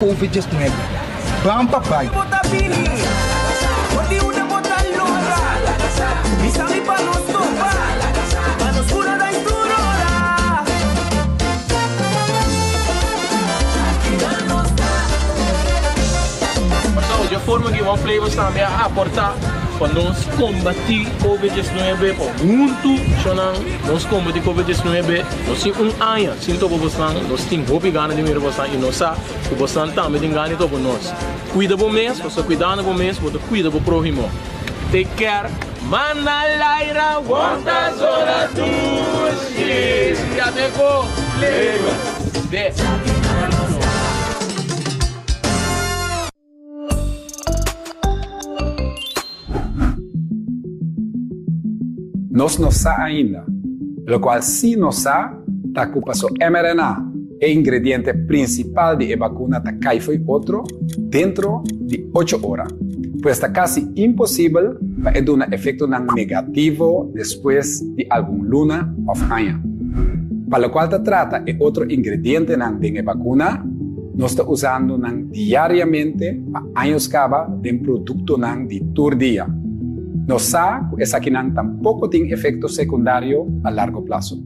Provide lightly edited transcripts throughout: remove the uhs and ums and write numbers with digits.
COVID-19. Vamos, papai. De forma que vamos flavors também a aportar para nós combater COVID-19 junto nós combater COVID-19 nós temos ano sinto para vocês nós temos hope gana de mim vocês e nós sabe que vocês também tem gana para nós cuida bom mês você cuidar bom mês você cuida do próximo take care Manalaira volta zona dos dias já pegou flavors de Nós não sabemos ainda, o qual se nós sabemos, a culpa é mRNA, é o ingrediente principal de a vacuna que cai foi outro dentro de 8 horas. Pois está quase impossível para dar um efeito negativo depois de algum luna ou ano. Para o qual se trata de outro ingrediente de a vacuna, nós estamos usando diariamente para anos caba de um produto de todo dia. Nós sabemos que essa aqui tampouco tem efeito secundário a largo prazo.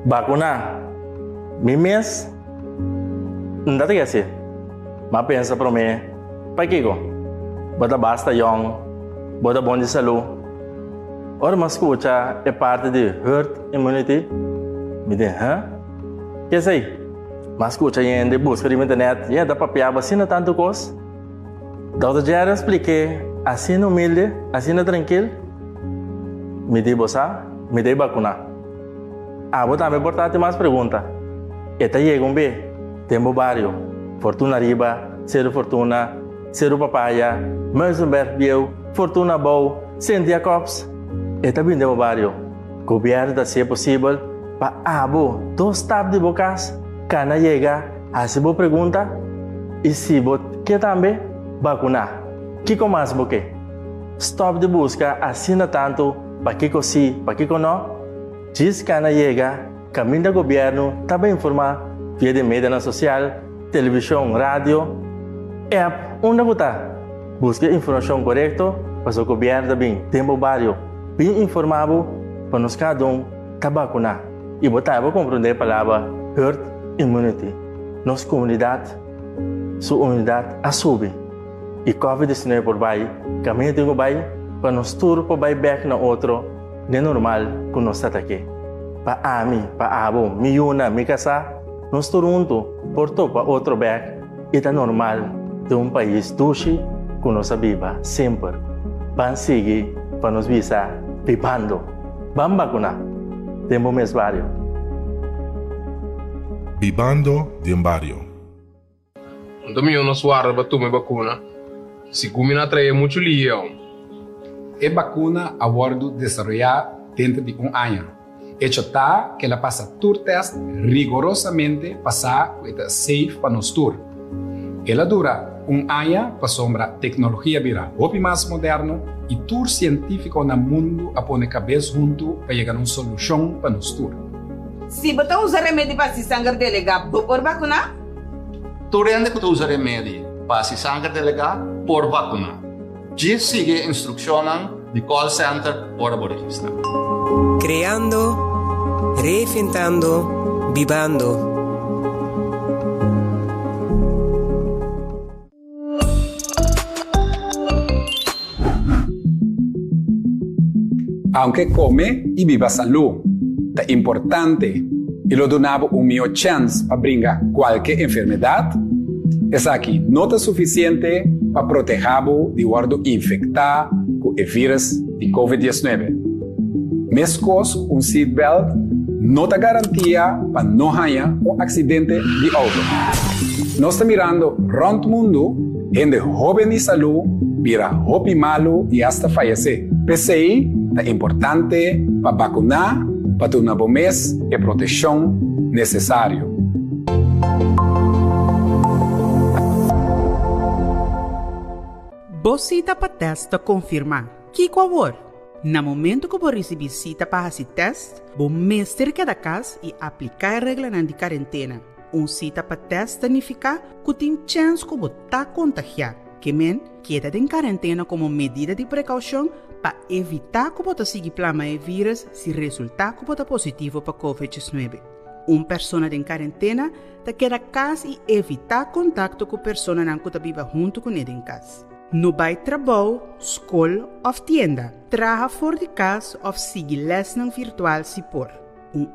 Vacuna, mimes, não dá assim. Mas pensa para mim, para que bota basta young, bota bom de saúde. Ora, mas escuta é parte de herd immunity. Me diz, hã? Que é isso aí? Mas escuta, ainda busca na internet, e dá para pegar vacina tanto coisa. Dr. Jerry expliquei, assim humilde, assim tranquilo. Me diz você, me diz vacuna. Vou também portar mais perguntas. Eta chega bem, tempo barrio, Fortuna Riba, Cero Fortuna, Cero Papaya, Mersenberg Biel, Fortuna Bow, Cynthia Cops. Eta bem tempo barrio. Governo se é possível, para dos tabs de bocas, cana chega, se boa pergunta, e se você quer também vacinar. Que mais você? Stop de busca, assina tanto, para que sim, para que não. Diz que na chega, caminho do governo, também informar via de mídia social, televisão, rádio, app, onde você busca informação correta, para o governo também, tempo barrio, bem informado, para nós cada vacinar. E você vai compreender a palavra herd immunity. Nossa comunidade, sua unidade, a subir. E COVID-19 por baixo, caminho de baixo, para nós tudo por baixo back na outro, não é normal que nós estamos aqui. Para mim, para abo, miúna, mi casa, nós todos portou para outro back, e é normal de país duche que nós viva sempre. Vamos seguir para nos visar vivendo. Vamos vacinar. Tempo mês barrio. Vivando de um barrio. Também nós guarda para tomar vacuna. Se combina trazer muito lío. A vacuna a bordo desarrollada dentro de ano. Hecho está que ela passa todo test rigorosamente passar que é safe para nós todos. Ela dura ano para sombra tecnologia vira muito mais moderno e todo científico no mundo a pôr cabeça junto para chegar a uma solução para nós todos. Se você usa remédio para se sangue delegar por vacuna? Todo mundo que usa remédio para se sangue delegar por vacuna. Já sigue a instrução do call center por registrar. Creando, reinventando, vivando. Aunque come y viva salud, es importante y lo donaba un mejor chance para brincar cualquier enfermedad, es aquí no es suficiente para protegerlo de guardo infectado con el virus de COVID-19. Mescos un seatbelt no te garantía para no haya un accidente de auto. No está mirando rond mundo, gente joven de salud, vira hopi malo y hasta fallecer. PCI es importante para vacunar, para ter uma bom mês e proteção necessário. Você está para testa confirmar. Que favor? Na momento que você receber cita para esse teste, você mestre cada caso e aplicar a regra de quarentena. Cita para teste significa que tem chance que você está contagiado. Que men, queda em quarentena como medida de precaução para evitar que você siga plama o vírus se resultar que você positivo para COVID-19. Pessoa em quarentena te queda casa e evitar contato com pessoa que vive junto com ele em casa. No vai trabalho, escola ou tienda, traga fora de casa ou siga lesson virtual se por.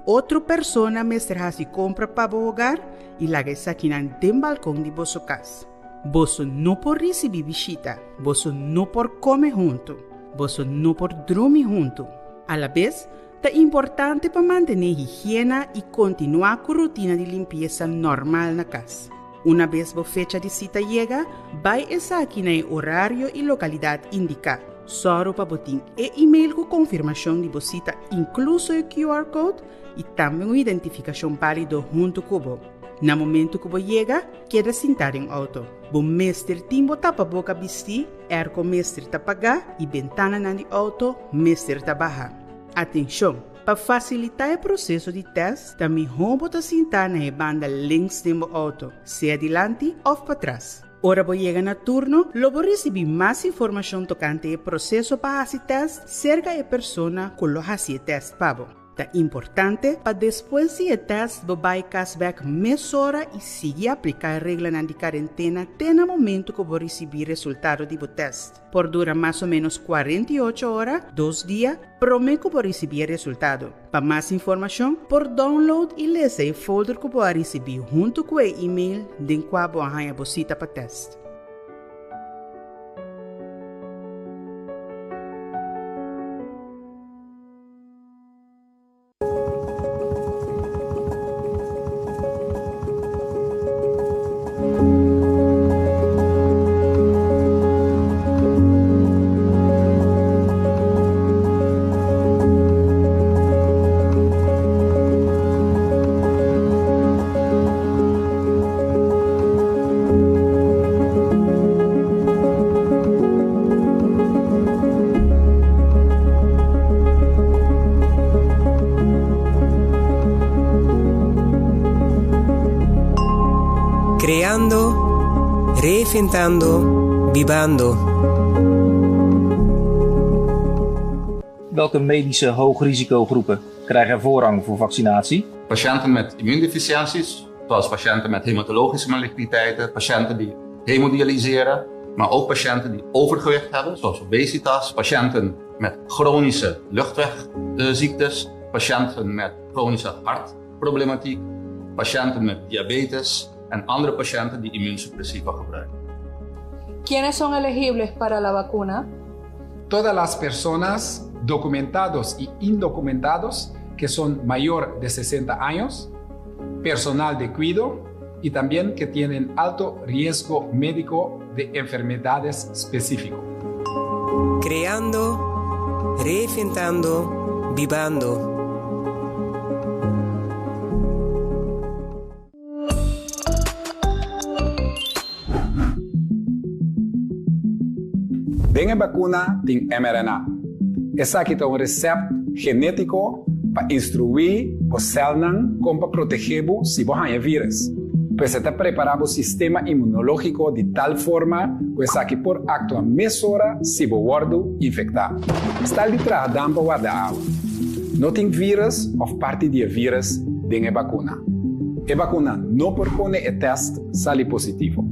Outra pessoa mestra se compra para o hogar e laga aqui no balcão de vossa casa. Você não pode receber visita, você não pode comer junto, você não pode dormir junto. A la vez, é importante para manter higiene e continuar com a rotina de limpeza normal na casa. Uma vez a fecha de cita chega, vai estar aqui no horário e localidade indicada. Só para botar e-mail com confirmação de você cita, incluso o QR Code e também uma identificação válida junto com você. No momento que você chega, queda sentado em auto. O mestre timbo tapa boca vestir, ergo mestre tapagar e ventana na de auto, mestre tabajar. Atenção! Para facilitar o processo de teste, também vamos sentar na banda links do auto, se adiante ou para trás. Ora você chega no turno, logo receber mais informação tocante o processo para esse teste cerca da pessoa que lo hace o teste para você. É importante para depois do teste, você vai cashback mais hora e seguir aplicar a regra de quarentena até no momento que você receber o resultado do teste. Por durar mais ou menos 48 horas, 2 dias, promete que você receber o resultado. Para mais informação, por download e ler o folder que você receber junto com o e-mail de qual você vai para o teste. Creando, reinventando, vivando. Welke medische hoogrisicogroepen krijgen voorrang voor vaccinatie? Patiënten met immuundeficiënties, zoals patiënten met hematologische maligniteiten, patiënten die hemodialyseren, maar ook patiënten die overgewicht hebben, zoals obesitas, patiënten met chronische luchtwegziektes, patiënten met chronische hartproblematiek, patiënten met diabetes en andere patiënten die immuunsuppressiva gebruiken. ¿Quiénes son elegibles para la vacuna? Todas las personas documentados y indocumentados que son mayor de 60 años, personal de cuidado y también que tienen alto riesgo médico de enfermedades específicas. Creando, reinventando, vivando. Dengue vacuna tem mRNA. Essa aqui é um receito genético para instruir o célula como para proteger se você vírus. Pues está preparado o sistema imunológico de tal forma que essa aqui por actuar mais hora se o guardo infectado. Está detrás da água da água. Não tem vírus ou parte de vírus dengue vacuna. A vacuna não propõe o teste sale positivo.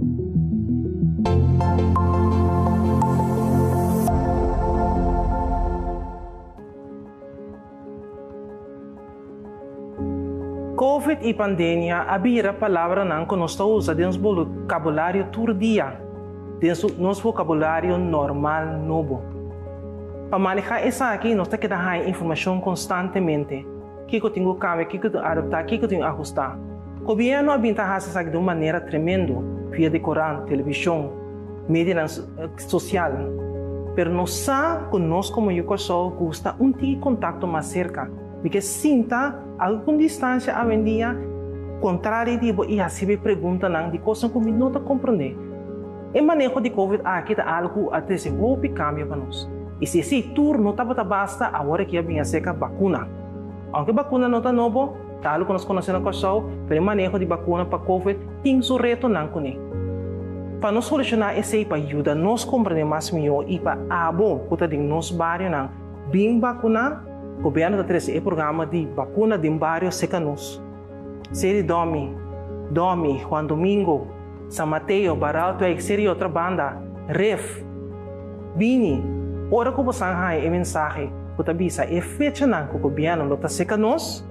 COVID e pandemia abira palavra não que nós usa dentro do vocabulário todo dia, dentro do nosso vocabulário normal novo. Para manejar isso aqui, nós temos que dar informação constantemente. O que eu tenho que cambiar, o que eu tenho que adaptar, o que eu tenho que ajustar. O governo avinta isso aqui de uma maneira tremenda, via de Corão, televisão, mídia social. Mas nós sabemos que nós, como eu sou, gosta de contato mais cerca. Porque sinta alguma distância a vendia, contrário de e assim me pergunta de coisas que eu não compreendo. O manejo de COVID aqui é algo a desenvolver cambio para nós. E se esse turno tá basta, agora que vinha seca vacuna. Aunque vacuna não tá novo, tal como nós conhecemos com o manejo de vacuna para COVID, tem seu reto não conhe. Para nós solucionar esse para ajuda, nós compreender mais melhor e para abo, que de nos bairro não, bem vacuna, o governo está trazendo o programa de vacuna de bairro secanos. Série Domi, Juan Domingo, San Mateo, Baralto, e série outra banda, Ref, Bini, ora que você hai a mensagem, que tabisa é fecha não que o governo está secanos,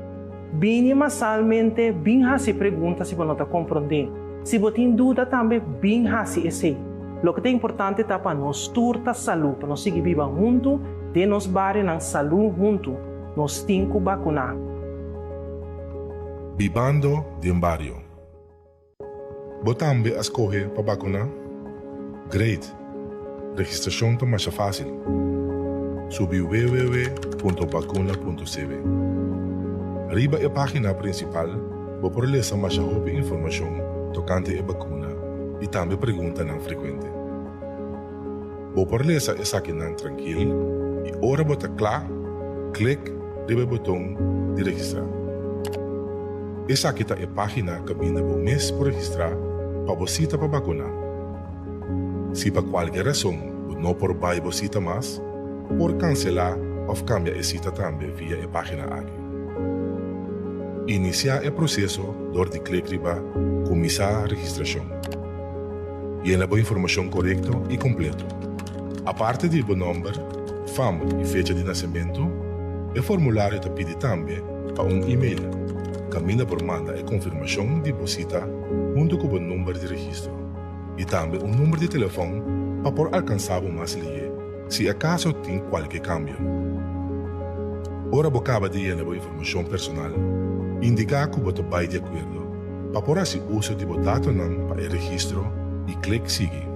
Bini masalmente, bem se pergunta se você não está compreendendo. Se você tem dúvida também, bem se esse. O que é importante é para nós turta saúde, para nós seguir viva junto, de nos bairros na saúde junto, nós temos que vacunar. Bibando de um barrio. Botambe a escolher para vacunar? Great. Registração está mais fácil. Subi www.vacuna.cv. Arriba a página principal, vou por ler mais informação tocante a vacuna e também pergunta não frequente. Vou por ler essa aqui não tranquilo e ora bota claro, clique no botão de registrar. Essa aqui é a página que vinha por mês por registrar para você para vacunar. Se por qualquer razão não por vai você mais, por cancelar ou cambiar a cita também via a página aqui. Iniciar o processo door de clique riba começar a registração. Llena a informação correta e completa. A parte do número, fama e fecha de nascimento, o formulário te pede também para e-mail. Camina por manda a confirmação de visita junto com o número de registro. E também número de telefone para por alcançar o mais ligue, se acaso tem qualquer cambio. Ora acaba de llenar a informação personal, indicar que você vai de acordo, para por assim uso de dados para o registro e clique seguir.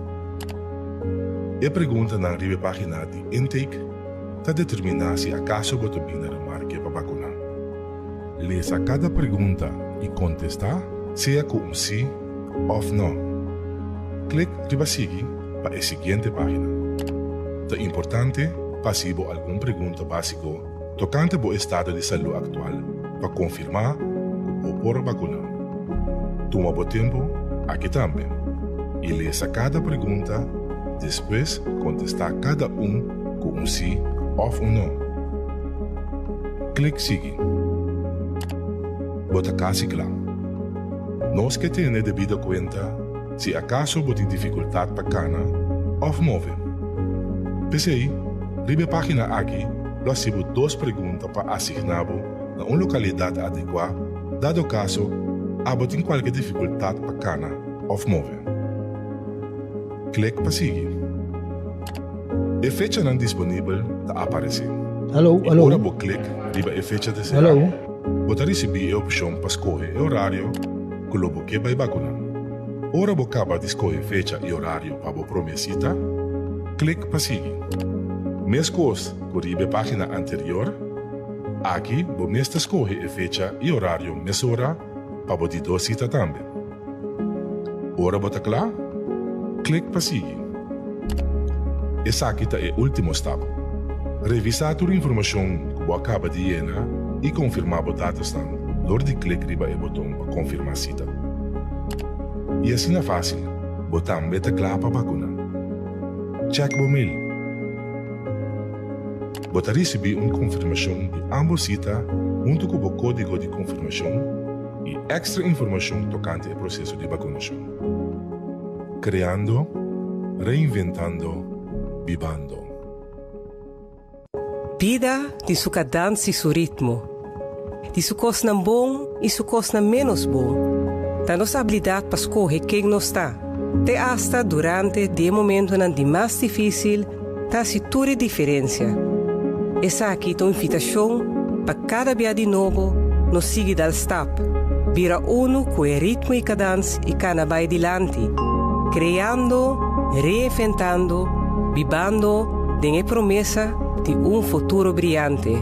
A pergunta na página de intake está determinar se acaso você vai na marca para vacunar. Leia cada pergunta e contestar, seja com sim ou não. Clique riba seguir para a seguinte página. É importante passivo alguma pergunta básica tocante ao estado de saúde atual para confirmar ou por vacunar. Toma o tempo aqui também e leia cada pergunta, depois contestar cada com sim ou não. Clique seguir. Bota casi claro. Nós que temos devido conta se acaso você tem dificuldade para cana ou mover. PCI, ribe página aqui, nós temos 2 perguntas para assignar na uma localidade adequada, dado caso você tem qualquer dificuldade para cana ou mover. Clique para seguir. A fecha não disponível está aparecendo. Alô. Agora você clique ribe a fecha desejada. Alô. Você recebe a opção para escolher o horário que você vai vacunar. Ora você acaba de escolher fecha e horário para a promessa, clique para seguir. Mesma coisa que a página anterior, aqui você escolhe a fecha e horário nessa hora para você dar cita também. Ora você claro? Clique para seguir. Essa aqui é o último step. Revisar toda a informação que você acaba de llenar e confirmar os dados door de clique riba o botão para confirmar a cita. E assim é fácil, botão beta claro para vacunar. Check o mail. Você recebe uma confirmação de ambas citas junto com o código de confirmação e extra informação tocante ao processo de vacunação. Criando, reinventando, vivando. Vida de su cadência e su ritmo. De su coisa bom e su coisa menos bom. Da nossa habilidade para escolher quem não está. Até hasta durante o momento de mais difícil, está se toda diferença. Essa aqui é uma invitação para cada dia de novo nos seguir dal step. Vira uno com o ritmo e cadência e cana vai adiante. Criando, reinventando, vivendo de a promessa de futuro brilhante.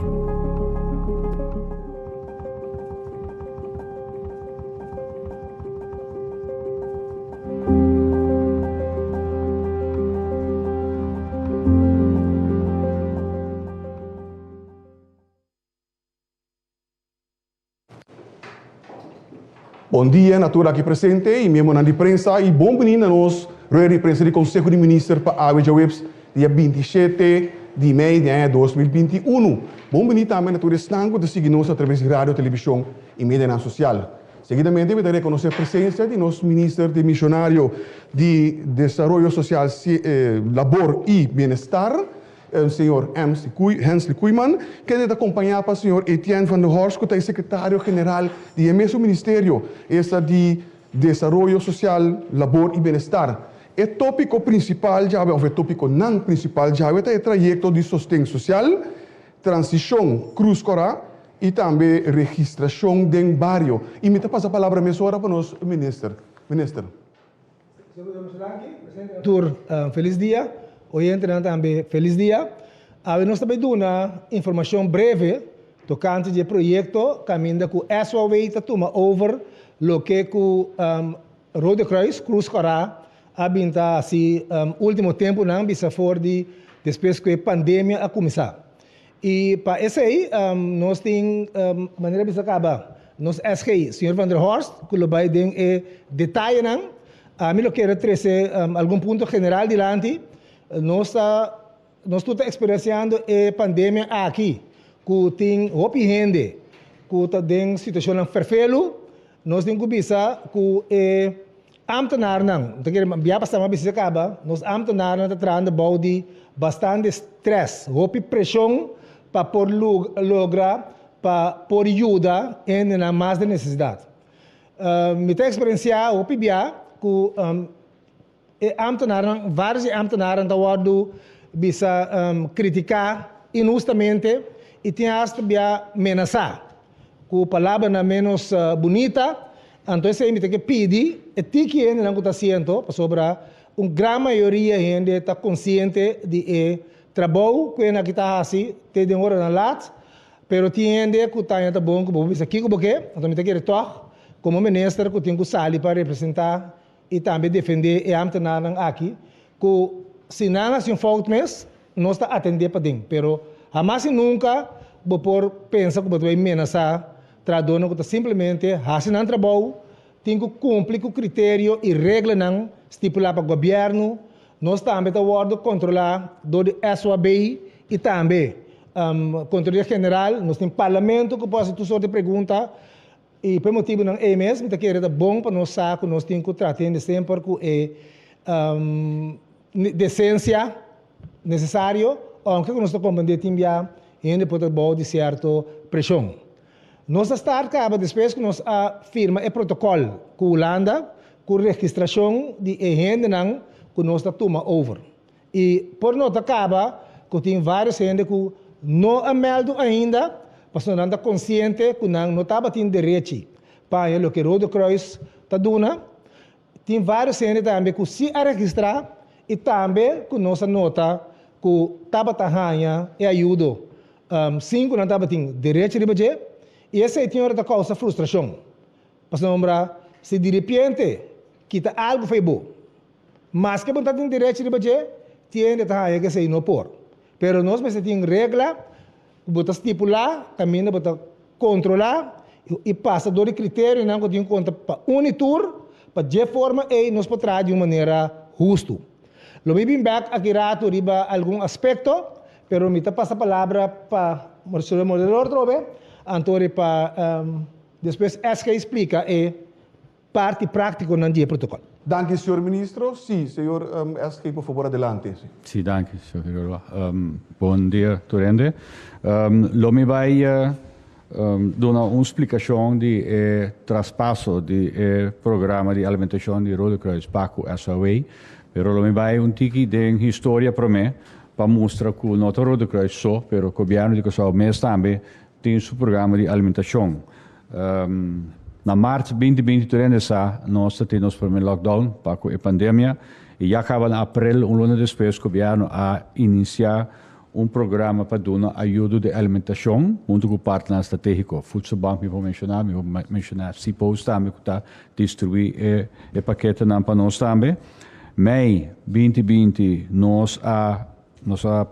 Bom dia, natura aqui presente e mesmo na de prensa e bom menino nós rueda de prensa do Conselho de Ministros para a Webs dia 27 de maio de 2021. Bom menino também natura estanco de seguir-nos através de rádio, televisão e mídia social. Seguidamente, vamos reconhecer a presença de nosso ministro de Missionário de Desenvolvimento Social, Labor e Bem-Estar, o senhor Hensley Koeman, que deve acompanhar para o senhor Etienne van der Horst, que é secretário-geral do mesmo ministério, essa de Desenvolvimento Social, Labor e Bem-Estar. O tópico principal, ou o tópico não principal, é o trajeto de sustento social, transição cruz-cora, e também registração de barrio. E me passa a palavra mesmo para nós, ministro. Feliz dia. Hoje também feliz dia. Nós também damos uma informação breve tocante do projeto caminho com a SOW está toma over lo que com Rode Kruis Cruz Cora abinta assim último tempo não bisa for de depois que a pandemia a começar. E para esse aí, nós temos maneira de acabar. Nós SGI, Sr. Van der Horst, que lo vai dar detalhe não. A mim eu quero trazer algum ponto general delante. Nós estamos experienciando a pandemia aqui, que tem roupa gente, que tem situação ferfelo. Nós temos que pensar que ambtenaar não, já passamos a bisa acaba. Nós ambtenaar não está trazendo bastante stress, roupa pressão para por lograr, para por ajuda na mais de necessidade. Me tem experienciado o PBA que vários ambtenares bisa criticar injustamente e tem hasta amenazar com palavra menos bonita. Então se me tem que pedir e que ainda não está sendo sobre uma grande maioria ainda está consciente de trabalho que na kita assim te demora na lat, pero tiende que tá bom que vou aqui porque então me tem que retornar como ministro que tenho que sair para representar e também defender e ambtenaar aqui que se não assim falta mês nós está atender para dentro, pero jamais nunca vou por pensar que vou ameaçar traduzir que simplesmente assim não trabalho tem que cumprir com o critério e regra não estipular para o governo. Nós também estamos controlar do SOAB e também controle general. Nós temos parlamento que pode fazer toda pergunta e por motivo não é mesmo que é bom para nós saber que nós temos que tratar sempre com decência necessário, aunque nós estamos compreendendo já ainda pode ter de certa pressão. Nós estamos depois que nós firma o protocolo com a Holanda, com registração de gente não que nós está toma over. E por nós acaba que tem vários gente que não ameldo ainda, mas não está consciente que não estava tendo direito para o que Rode Kruis está dando. Tem vários gente também que se registrar e também que nós nota que estava ganhando e ajuda. Sim, que não estava tendo direito de budget e essa tem hora da causa frustração. Mas não se de repente que algo foi bom. Mas que não tem direito de budget, tem que ser não por. Pero nós temos regra, bota estipular, caminho, bota controlar e passa do critério não que tem conta para unitur, para de forma e nós podemos de uma maneira justa. Lo bem back aqui rato riba algum aspecto, pero me passa a palavra para o moderador trobe, antore para depois essa explica e parte prática no dia protocolo. Danke, senhor ministro. Sim, senhor, por favor, adelante. Sim, danke, senhor. Bom dia, Turende. Lo me vai dar uma explicação de traspasso de programa de alimentação de Rode Kruis Paco SOA, pero lo me vai tiki de história para mim, para mostrar que não é Rode Kruis só, pero o governo de Kosovo mês também tem seu programa de alimentação. Na março 2023, nós temos o primeiro lockdown para a pandemia e já acaba em abril, ano depois, o governo a iniciar programa para dar ajuda de alimentação junto com o partner estratégico. Voedselbank, me vou mencionar CIPOS também, que está distribuindo o paquete para nós também. Maio 2020, nós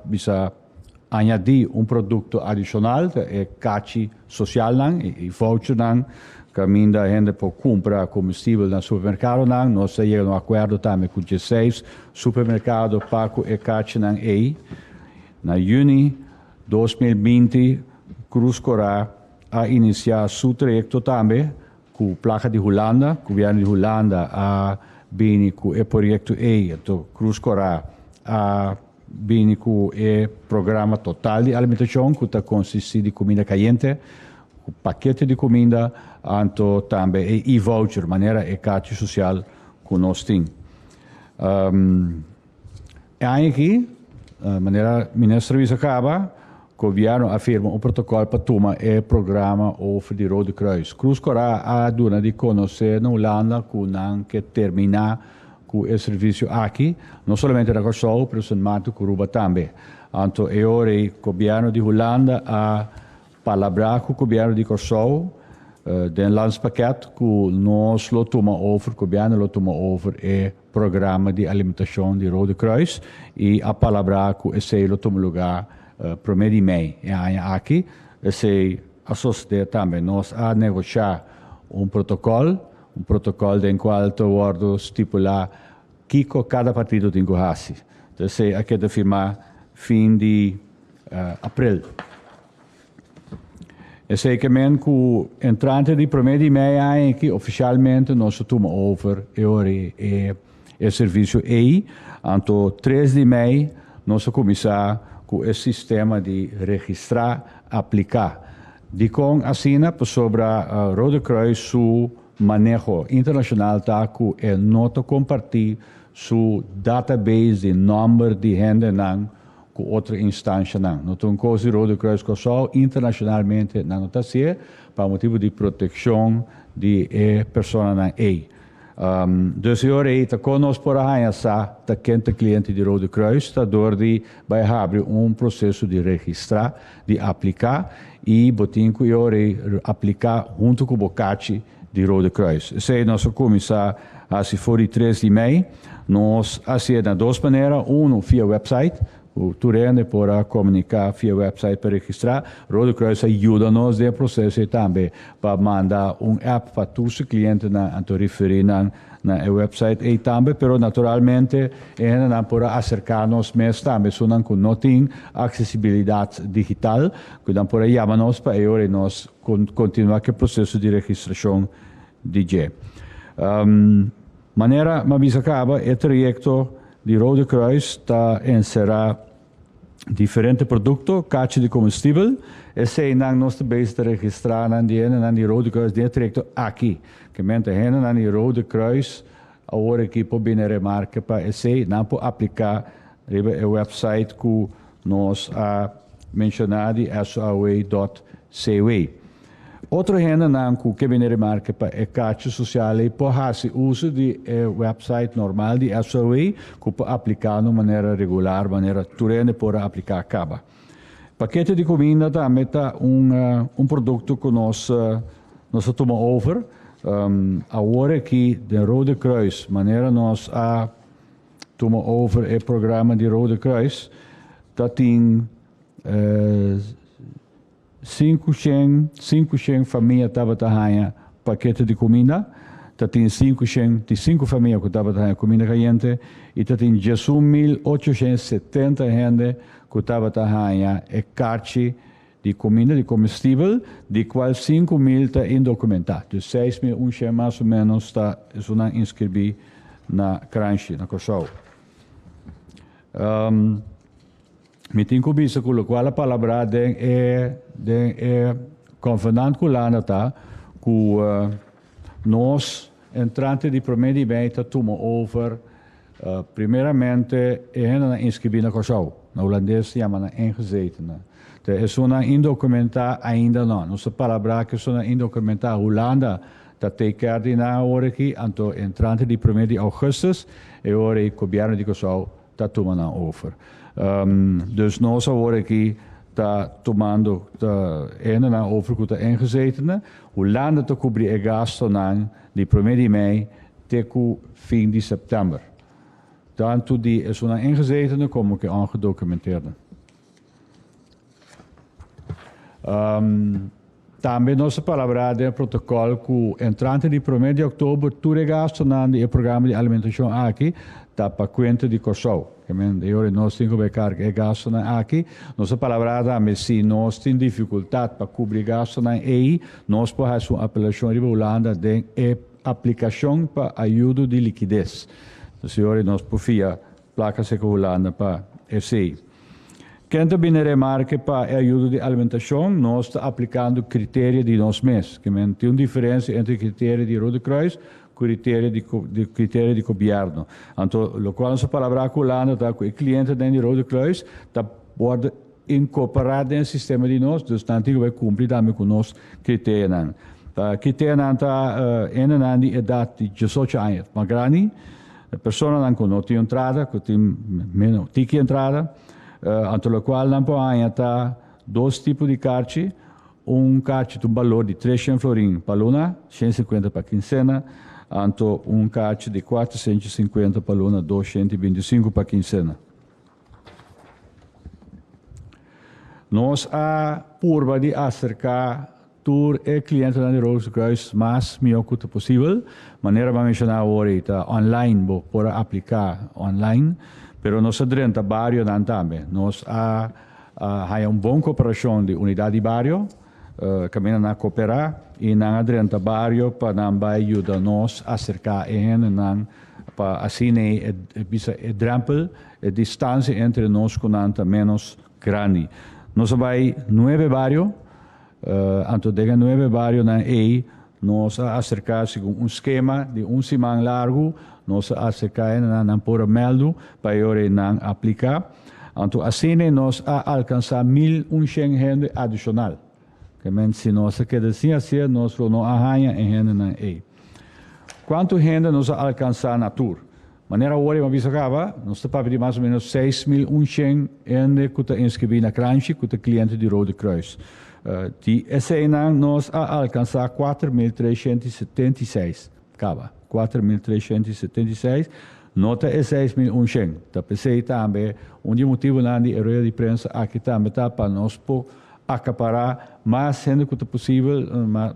bisa añadir producto adicional, cachi social e voucher nang, caminda gente por comprar combustível no supermercado nang, nós chegamos a um acordo também com 16 supermercados Paco e cachi nang aí. Na junho 2020, Cruz Corar a iniciar seu trajecto também com placa de Holanda, o governo de Holanda a bem com o projeto E, então Cruz Corar a bem com o programa total de alimentação, que consiste de comida caliente, o paquete de comida, anto também e voucher, maneira e carta social que nós temos. Aqui, maneira ministra Visacaba, o governo afirma o protocolo para tomar o programa over de Rode Kruis. Cruz Corar a dona de conhecer na Holanda que terminar com o serviço aqui, não somente na Kosovo, mas também com Aruba também. Então, é hora o governo de Holanda a palabrar com o governo de Kosovo, den landspaket que nós lo toma over, o governo lo toma over o programa de alimentação de Rode Kruis e a palabrar com esse lo toma lugar para meio de mei. E aqui, esse a sociedade também nós a negociar um protocolo em qual tu estipular que cada partido tem que fazer. Então, esse aqui é firmar fim de abril. Esse que o entrante de primeiro de meia que oficialmente nós toma over o serviço aí, então 3 de meia nós começar com o sistema de registrar, aplicar. De com assina sobre Rode Kruis su manejo internacional tá com nota compartilhar su database de número de gente não com outra instância não. Não tem coisa Rode Kruis Kosovo internacionalmente não está ser para motivo de proteção de pessoa não aí. Dus eu aí tá conosco por aí essa tá quente cliente de Rode Kruis tá dor de vai abrir processo de registrar, de aplicar e botinco eu aí aplicar junto com o bocate de Rode Kruis. Esse nosso começar a se for 3 de maio, nós assim de duas maneiras, via website, o Turene para comunicar via website para registrar. Rode Kruis ajuda-nos no processo também para mandar app para todos os clientes na referir na website e também, pero naturalmente não para acercar-nos mais também, só não tem acessibilidade digital, que não para chamar-nos para nós continuar o processo de registração DJ. Maneira, mas acaba o trajeto de Rode Kruis está encerrar diferentes produtos, caixa de combustível, e se não nós também registrar na de Rode Kruis de trajeto aqui, que mente na de Rode Kruis agora aqui por bem remarca para esse não por aplicar o website que nós a mencionado soawa.cw. Outra renda não que bem remarca para a caixa social e por fazer uso de website normal de SOA que para aplicar de maneira regular, maneira turene por aplicar acaba. Paquete de comida também está produto que nós toma over. Agora aqui de Rode Kruis, maneira nós a toma over o programa de Rode Kruis, tá tem 500 famílias estava trazendo paquete de comida, tem 5 famílias que estavam trazendo comida caliente e tem 1870 gente que estava trazendo caixa de comida, de combustível, de qual 5.000 está indocumentados. De 6.000, mais ou menos, está inscrito na Cranchi, na Kosovo. Me tenho que dizer que a palavra é confiante com a nata que nós entrante de primeiro de bem toma over primeiramente é inscrito na Kosovo, na holandês se chama ingezeten. É uma indocumentada ainda não. Nossa palavra que é indocumentada Holanda está take de na hora aqui, então entrante de primeiro de augustus e hora o governo de Kosovo está tomando over. Dus nós agora aqui está tomando na over que está ingezeten. Holanda está cobrir o gasto de 1 de maio até o fim de setembro. Tanto die is una ingezetene como que ongedocumenteerde. Também nossa palavra de protocolo que entrante de 1 de outubro, tudo gasto no programa de alimentação aqui, está para conta de Corsol. Eu nós temos que carregar gasto aqui. Nossa palavra também, se nós temos dificuldade para cobrir gasto na EI, nós podemos fazer uma apelação de Holanda de aplicação para ajuda de liquidez. Senhores, nós podemos placa seca Holanda para FCI. Quem também remarca para a ajuda de alimentação, nós estamos aplicando critérios de nós mesmos. Tem uma diferença entre critérios de Rode Kruis e critérios de governo. Então, o qual nossa palavra com o cliente de Rode Kruis está pode incorporar no sistema de nós, então não tem que cumprir também com os critérios. Critérios está em idade de 18 anos. Mas grande, a pessoa não tem entrada, que tem menos entrada. Entre o qual não pode ter dois tipos de carte, carte de valor de 300 florins para luna, 150 para quincena, então carte de 450 para luna, 225 para quincena. Nós a curva de acercar o cliente da Rode Kruis mais melhor que possível, maneira para mencionar agora online, para aplicar online. Pero nós adrenta barrio também. Nós há uma boa cooperação de unidade de barrio, que a cooperar, e na adrenta barrio para não ajudar nós a acercar para assim a drempel, a distância entre nós com a menos grande. Nós vai 9 barrio, anto de 9 barrio na EI, nós acercar segundo esquema de semana largo, nós acercar na por meldo para eu não aplicar. Então assim nós alcançar 1.100 gente adicional. Que se nós quer assim nós não arranha em gente na EI. Quanto gente nós alcançar na tour? Maneira hoje uma vez acaba, nós estamos pedindo mais ou menos 6.100 gente que está inscrito na Crunchy, que é cliente de Rode Kruis. Esse ano nós alcançar 4.376. Acaba. 4.376, nota é 6.100. Tá pensei também, motivo na de área de prensa aqui também tá para nós acaparar mais sendo que possível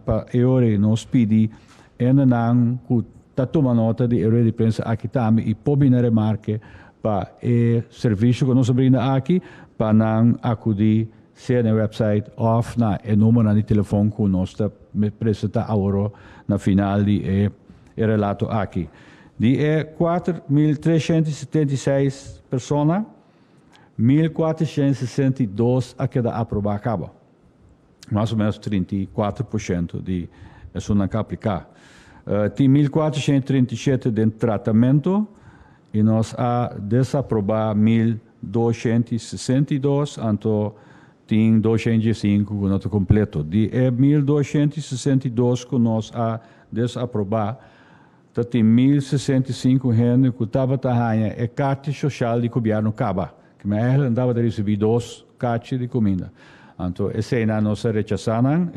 para eu nós pedir não que tá tomando nota de área de prensa aqui também e pode na remarque para o serviço que nós brinda aqui para não acudir ser no website ou na número de telefone que nós está apresenta agora na final de o relato aqui. De 4.376 pessoas, 1.462 a cada aprovar acaba. Mais ou menos 34% de pessoas que aplicar. Tem 1.437 de tratamento e nós a desaprovar 1.262, então tem 205 que não está completo. De 1.262 que nós a desaprovar, tem 1.065 gente que estava trabalhando é carta social de governo acaba. Que ela andava a receber 2 cartas de comida. Então, esse é a nossa rechaçação,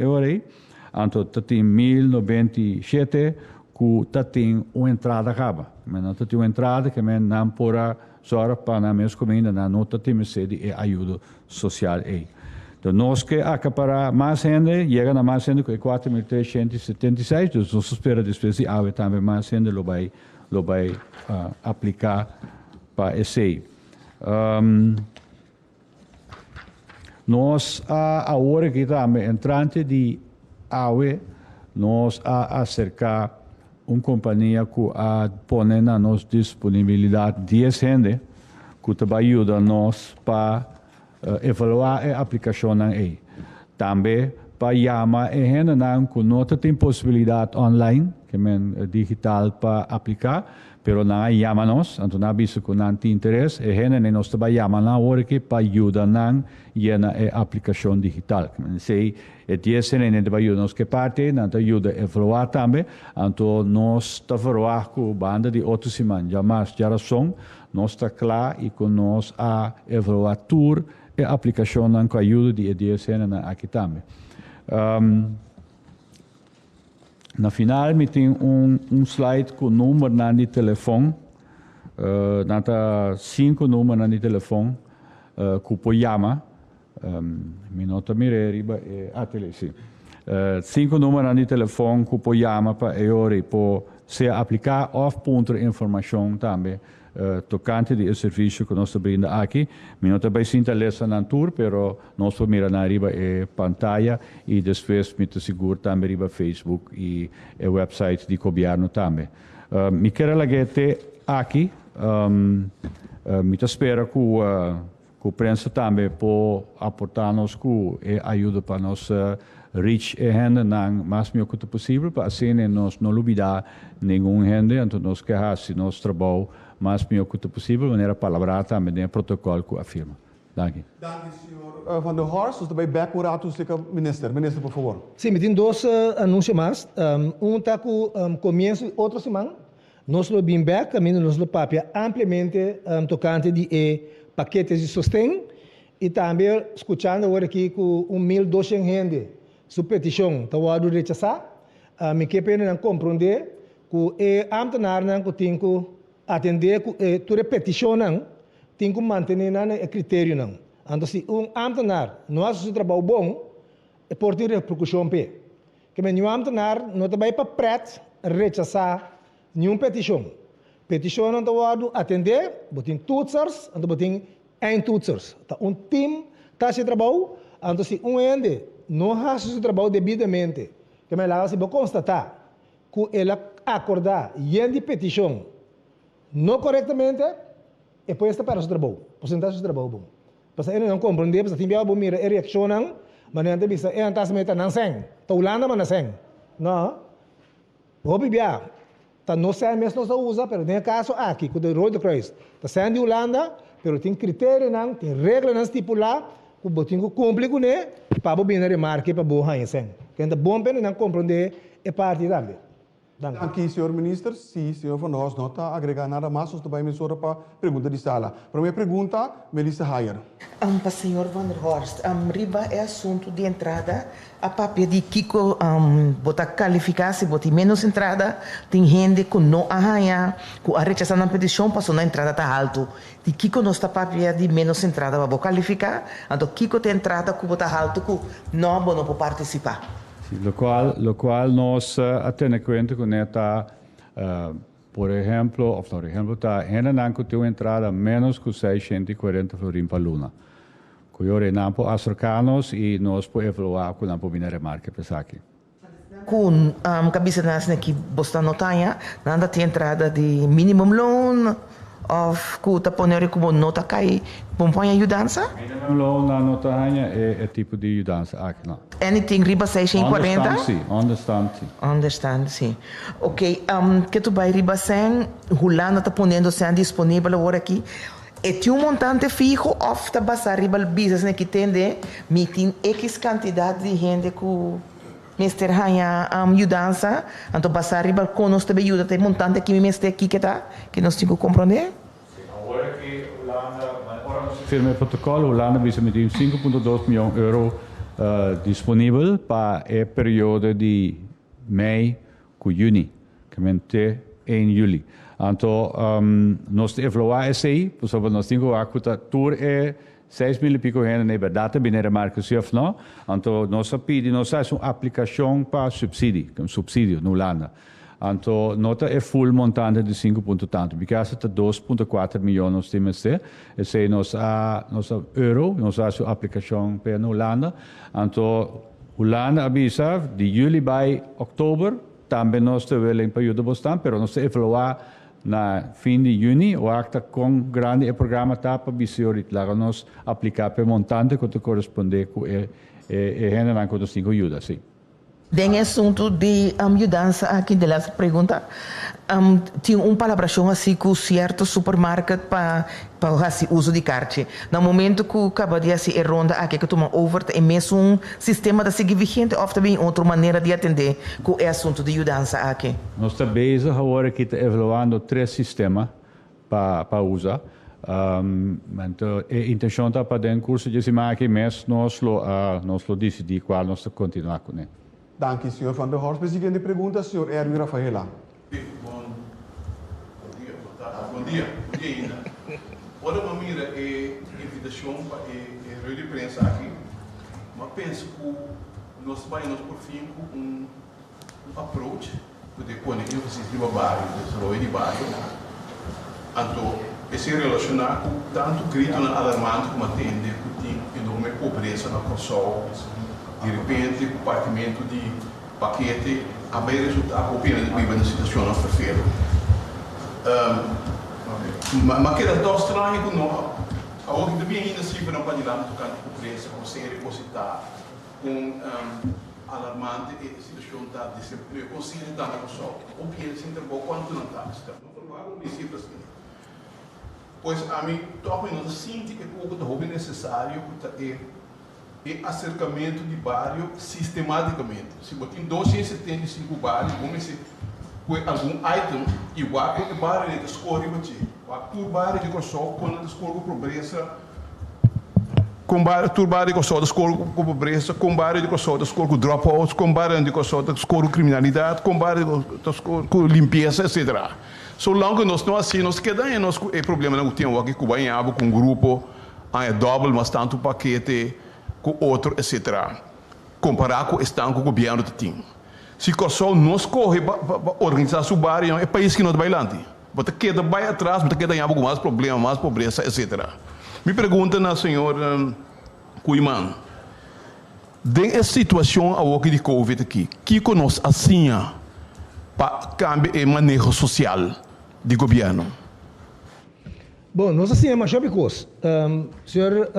então, tem 1.097 que tem uma entrada acaba. Não tem uma entrada que não pode só para a mesma comida, não tem sede e ajuda social. Então, nós que acaparar mais gente, chega a mais gente que 4.376, então nós esperamos depois de também mais gente lo vai aplicar para esse. Nós agora que estamos entrante de AUE, nós acercar uma companhia que põe na nossa disponibilidade 10 gente que vai ajudar nós para evaluar a aplicação aí. Também para chamar a gente que não tem possibilidade online, que é digital para aplicar, pero não chama nós, então não visto que não tem interesse, a gente nós também chama na hora que para ajudar na a aplicação digital. Se é 10 gente vai ajudar nós que parte, não ajuda a evaluar também, então nós evaluar com banda de 8 semanas, já mais geração, nós está claro e com nós a evaluar tour a aplicação com a ajuda de EDSN aqui também. Na final, me tem slide com número de telefone, 5 números de telefone, que pode chamar Minota Mireriba e atelier, sim. 5 números de telefone que pode chamar para eori para se aplicar of ponto informação também tocante de serviço que nós brinda aqui. Minota vai sim lesa na tour, pero nós vamos mirar na riba e pantalla e depois muito seguro também riba Facebook e website de governo também. Me quero lagete aqui. Me espero que a prensa também pode aportar-nos com ajuda para nós reach a gente na mais melhor que possível, para assim nós não olvidar nenhum gente, então nós queremos nosso trabalho mais melhor que possível, de maneira palavra também de protocolo que afirma. Dank u. Dank u, senhor Van der Horst. Dus daarbij backwoord minister. Minister, por favor. Sim, me tem dois anúncios mais. Está com começo outra semana. Nós lo bem back, caminho nós lo papia ampliamente tocante de paquetes de sustento e também escutando agora aqui com 1.200 gente sua petição está o rechazar. Me que pena não compreender que ambtenaar não que tem que atender que toda petição não tem que manter na critério não. Então se ambtenaar não faz seu trabalho bom, pode ter repercussão pe. Que nenhum ambtenaar não está bem para preto rechazar nenhuma petição. Petição não está atender, botem toetsers, então botem toetsers. Tá time está se trabalho, então se ende não faz seu trabalho devidamente, que me lá se vai constatar que ela acordar e de petição não corretamente, e depois está para o trabalho, porcentagem do trabalho bom. Porque ele não compreende, porque tem bom mira e reacionam, mas não tem vista, ele está se metendo na sen, está ulanda mas na sen, não? Hobby bia, tá não sei mesmo não usa, mas tem caso aqui com o Road Cross, está sendo de Holanda, mas tem critério não, tem regra não estipular, que botinho que cumpre com ele, para bem remarque para boa hanha sen. Que ainda bom pena não compreender é parte também. Dank u, senhor minister. Sim, senhor Van der Horst não está agregar nada mais, nós também me para pergunta de sala. Primeira pergunta, Melissa Hayer. Para o senhor Van der Horst, riba é assunto de entrada, a papel de Kiko botar qualificar se botar menos entrada, tem gente que não arranha, que a rechaçar na petição passou na entrada está alto. De Kiko não está papel de menos entrada para qualificar, então Kiko tem entrada que botar alto que não pode participar. Sí, lo cual nos tiene cuenta con esta, por ejemplo, está generando que tiene entrada menos que 640 florín por luna. Que yo renampo acercarnos y nos puede evaluar con la pomina remarque pesaki. Com cabeça nas que bosta notanha, nada tem entrada de minimum loan, of que tá ponendo como nota cai, põe ajudança? Minimum loan na notanha é tipo de ajudança aqui não. Anything riba 640? Understand, sim. Ok, que tu vai riba 100, Holanda tá ponendo 100 disponível agora aqui. E tem montante fijo, of tá passar riba o business que tem de, me tem X quantidade de gente que Mr. Hanha ajudança, então passar riba conosco também ajuda, tem montante que me mestre aqui que nós temos que compreender. Agora que Holanda, firme o protocolo, Holanda vai meter 5,2 milhões de euros disponível para o período de maio com junho, que mente em julho. Então, nós evaluar isso aí, por exemplo, nós temos que a tour é 6.000 e pico gente na verdade, bem remarca se não. Então, nós pedimos uma aplicação para subsídio na Holanda. Então, nota é full montante de 5 ponto tanto, porque essa está 2,4 milhões de MST, e se nossa euro, nossa aplicação para na Holanda. Então, Holanda avisa de julho para outubro, também nós temos para ajuda bastante, mas nós evaluar na fim de junho, o acta com grande programa tá para visitar lá nós aplicar para montante que corresponde com generar com os 5 ajuda, sim. Tem assunto de mudança aqui de las pergunta. Tinha palabração assim com certo supermercado para fazer uso de carta. No momento que acaba de ser ronda aqui que toma over, é mesmo sistema da seguir vigente ou também outra maneira de atender com o assunto de mudança aqui. Nós estamos bezig agora que está evaluando 3 sistemas para usar. Então, a intenção está para dar curso de semana aqui, mas nós lo decidir qual nós continuar com ele. Dank u, senhor Van der Horst. Seguinte pergunta, senhor Erwin Rafaela. Bom dia. Olha, uma mira é invitação para de imprensa aqui, mas penso que nós vamos por fim com um approach de conexão com o sistema bairro, desenvolvimento de bairro. Então, esse relacionar com tanto grito alarmante como atende que tem enorme pobreza na Kosovo, de repente, o compartimento de paquete a bem resultado com o pena de viver na situação não perfeita. Mas que é tão estranho que nós, a outra também ainda se não pode lá tocando de pobreza, com série positar, com alarmante e situação de desemprego, com série da Kosovo. O pena se interpõe quanto não está, não foi algo princípio assim. Pois a mim, toca nós sinto que pouco de necessário é acercamento de bairro sistematicamente. Se botar 275 bairros, vamos se com algum item igual com o bairro de escolha, o bairro de Kosovo com a escolha com pobreza, com o bairro de Kosovo escolha com pobreza, com o bairro de Kosovo escolha com dropouts, com o bairro de Kosovo escolha com criminalidade, com o bairro de escolha com limpeza, etc. So longo nós não assim, nós quedamos nós é problema não tem aqui com banhado com grupo, é double, mas tanto paquete com outro, etc. Comparar com o estado que o governo tem. Se Kosovo não escorre para organizar seu bairro, é país que não vai lá. Você queda vai atrás, você queda em algo mais problema, mais pobreza, etc. Me pergunta na senhora Kuiman, dentro dessa situação aqui de Covid aqui, que conosco assim para cambiar o manejo social do governo? Bom, nós assim é mais coisa. Senhor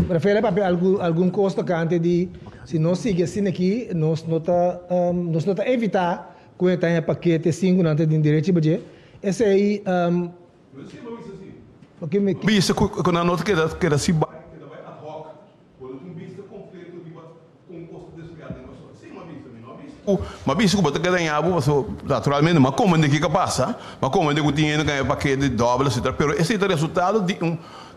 refere para algum custo cante de se nós seguir assim aqui, nós nota evitar que tenha paquete 5 não tem direito para esse aí Bisa quando a nota que era se vai ad hoc, quando um vista completo de com custo desviado de nós. Sim, uma vista que você quer ganhar, naturalmente, mas como é que passa? Mas como é que o dinheiro ganha paquete de dobro, etc. Mas esse é o resultado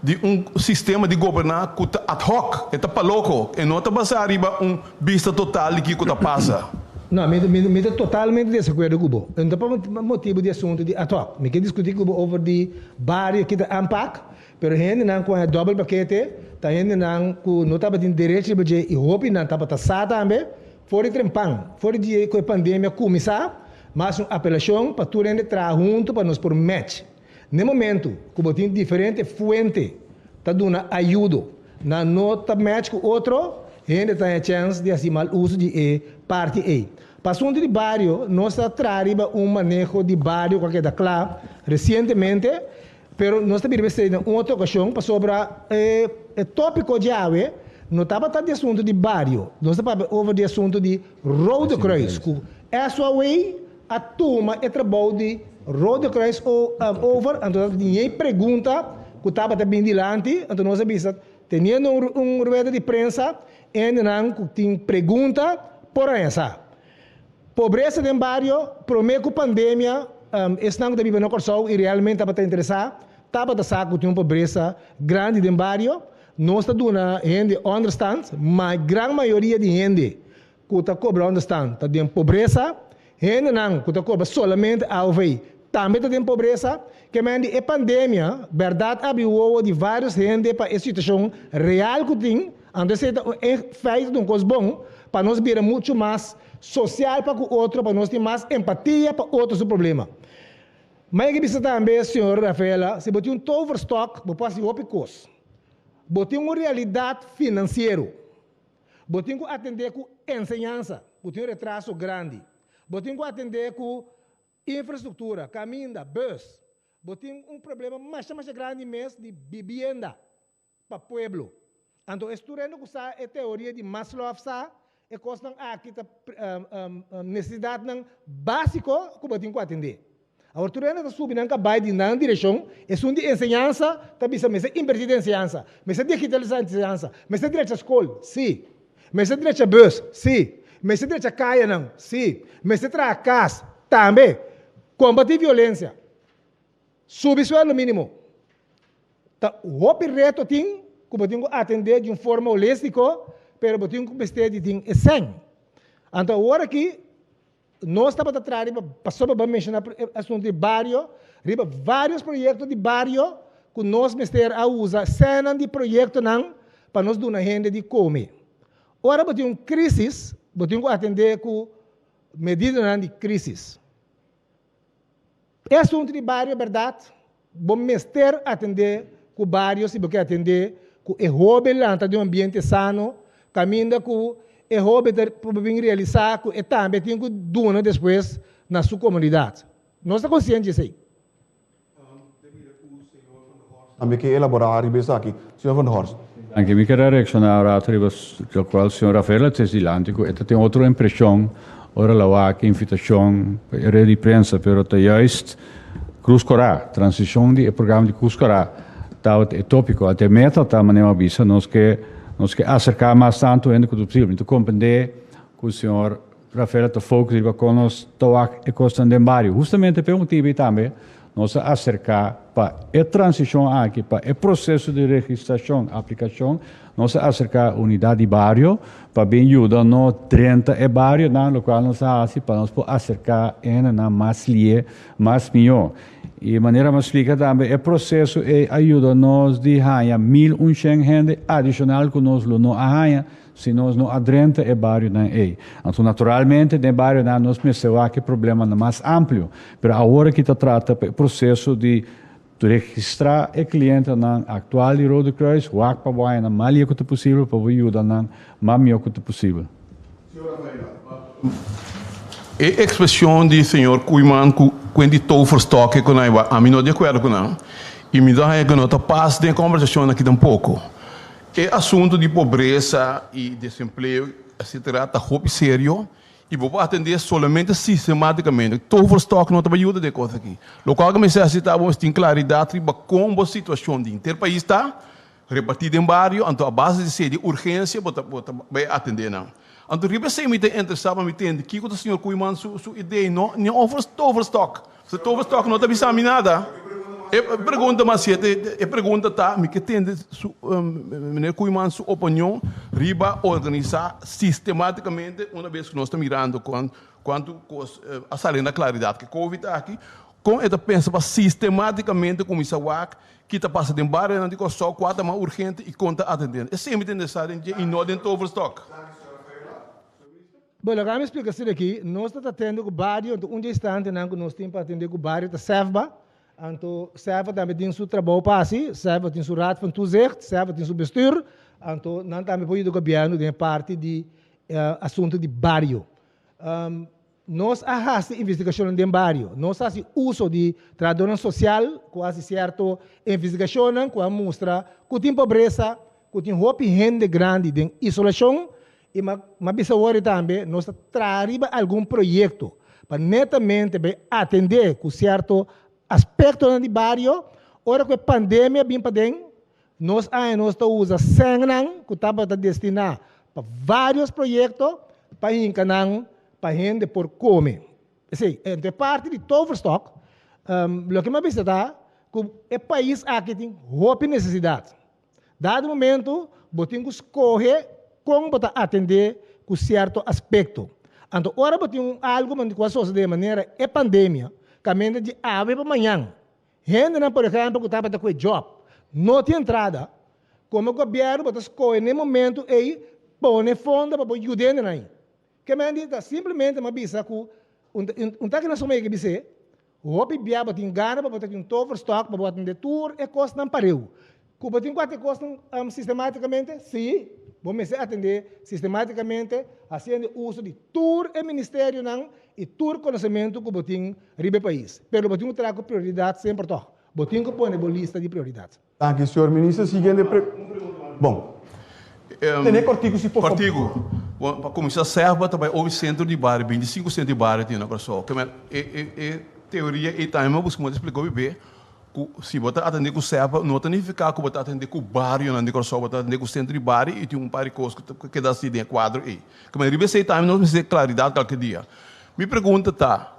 de sistema de governar que está ad hoc, está para louco, e não está passar arriba vista total de que está passa. Não, me estou totalmente desacordo com o então, por motivo de assunto de ad hoc, me quer discutir com o over de vários que está impact, mas gente não com a double paquete, tá gente não com não estava tendo direito de e roupa não estava taxado também, fora de que a pandemia começar, mas uma apelação para tudo entrar junto para nós por match. No momento, como tem diferente fonte, está dando ajuda, na nota match com outro, gente tem a chance de assim mal uso de parte A. Para o assunto de bairro, nós trazemos manejo de bairro, qualquer da claro, recentemente, mas nós também recebemos uma outra ocasião para sobre o tópico de AWE, não estava tanto de assunto de bairro, nós estamos over de assunto de road cross, que essa way a turma é trabalho de road cross over, então ninguém pergunta, que estava também dilante, então nós avisamos, tendo rueda de prensa, e não tem pergunta por essa. Pobreza no bairro, promete que a pandemia, estão também no Kosovo e realmente estava interessado, estava a saco de uma pobreza grande no bairro, nós estamos dando gente understand, mas a grande maioria de gente que está cobrando understand, está tendo pobreza, gente não, que está cobrando somente ao ver, também está tendo pobreza, que a pandemia, verdade, abriu o olho de vários gente para a situação real que tem, então é feito de uma coisa boa, para nós virar muito mais social para o outro, para nós ter mais empatia para outros problemas. Mas que precisa também, senhor Rafaela, se você tem overstock, você pode ser coisa. Você tem uma realidade financeira. Você tem que atender com ensinança, você tem um retraso grande. Você tem que atender com infraestrutura, caminho, bus. Você tem um problema mais grande mesmo de vivenda para o povo. Então, estudando com a teoria de Maslow, é coisa aqui a necessidade básica que você tem que atender. A altura está subindo na direção, é uma de ensinança, também é invertir em ensinança, mas é digitalizar a ensinança, mas é direito à escola, sim, mas é direito a bus, sim, mas é direito a caia, não, sim, mas é a casa, também, combater violência, subir suelo mínimo. O reto tem que tem que atender de uma forma holística, mas você tem que vestir de essência. Então, agora que nós estamos atrás, passou para mencionar o assunto de bairro, vários projetos de bairro que nós mestre a usar, cenas de projetos para nós dar uma renda de comer. Ora, botem uma crise, botem que atender com medidas de crise. É assunto de bairro, é verdade. Vamos mestre atender com bairro, se você atender com o hobby lá de um ambiente sano, caminha com o hobby para realizar com e também tem que doar depois na sua comunidade. Nós estamos conscientes disso aí. Também que elaborar isso aqui, senhor Van Horst. Anche mi quero reaccionare a al qual il signor Raffaele Tesilantico e tem outra impressão, ora la que invitação era de prensa, pero te juist Cruz Corá, transição de programa de Cruz Corá, tá é tópico, até meta tá maneira bisa, nós que acercar mais tanto ainda quanto possível, então compreender que o senhor Raffaele te focusa com nós toak e costando vários, justamente pelo motivo também nós acercar para a transição aqui, para o processo de registração, aplicação, nós acercar a unidade de bairro, para bem ajudar no 30 e bairro, no qual nós fazemos para nós acercar ainda mais linha, mais melhor. E de maneira mais explica também, o processo ajuda nós de ganhar 1.100 gente adicional que nós não ganhamos, se nós não adrenta o bairro não é. Então, naturalmente, no bairro não nós pensamos que o problema é mais amplo, mas agora que se trata do processo de registrar o cliente na atual de Rode Kruis, o que para vai na mais que possível para ajudar na mais melhor que possível. A expressão do senhor Kuiman quando estou forstoque com a mim não de acordo com não. E me dá que nota paz de conversação aqui um pouco. O assunto de pobreza e desemprego se trata de sério e vou atender somente sistematicamente. Estou forstoque não te ajuda de coisa aqui. O qual que necessitamos ter claridade sobre como a situação de interpaís está repartida em bairro, então a base de ser de urgência vai atender não. Então, se me interessava, me entende que o senhor Kuiman sua ideia não overstock. Se overstock não está avisando nada. Pergunta, mas pergunta tá, me que entende, menino Kuiman sua opinião, riba organizar sistematicamente, uma vez que nós estamos mirando quanto a sair na claridade que Covid aqui, com essa pensa para sistematicamente começar a que está passando em barra, não digo só quatro mais urgente e conta atendendo. É sempre necessário em não de overstock. Bom, agora me explica isso aqui. Nós estamos atendendo o bairro, onde está que nós temos para atender o bairro da Serva. Então, Serva também tem seu trabalho para si, Serva tem seu raad van toezicht, Serva tem seu bestuur. Então, nós também podemos do governo de parte de assunto de bairro. Nós fazemos investigação de bairro, nós fazemos uso de trabalho social, quase certo, investigação, que mostra que tem pobreza, que tem roupa gente grande de isolação. E mas bisa agora também nós trazemos algum projeto para netamente atender com certo aspecto do bairro. Ora que a pandemia vem para dentro, nós estamos usando 100 que está para destinar para vários projetos para encanar para gente por comer. Assim, entre parte de Toverstock, o que me bisa está que o país aqui tem roupa necessidade. Dado momento, botem que escolher como para atender com certo aspecto. Então, ora tem algo que a de maneira é pandemia, caminho de ave para amanhã. Gente, por exemplo, que está para ter job, não tem entrada, como o governo para escolher no momento e põe fundo para ajudar aí. Que me diz simplesmente uma bisa que tá que nós somos aqui bisa, o hopi biaba tem gana para ter um Toverstock para atender tour e custa não pareu. Cuba tem quanto custa sistematicamente? Sim. Vamos atender sistematicamente, fazendo uso de tour e ministério e tour conhecimento que o botim ribe país. Pero o botim traga prioridade sempre toque. Botim que põe na lista de prioridades. Danke, senhor ministro. Seguinte, bom. Tem cortigo se for. Cortigo. Para começar serva também houve centro de bar, 25 centros de bar tem na pessoa. Que é teoria e também buscamos explicar bem. Se você atender com o serva, não significa que você atender com o bairro, não é só você atender com o centro de bairro e tem um par de coisas que dá assim dentro do quadro aí. Como eu disse, também não tem claridade qualquer dia. Me pergunta tá,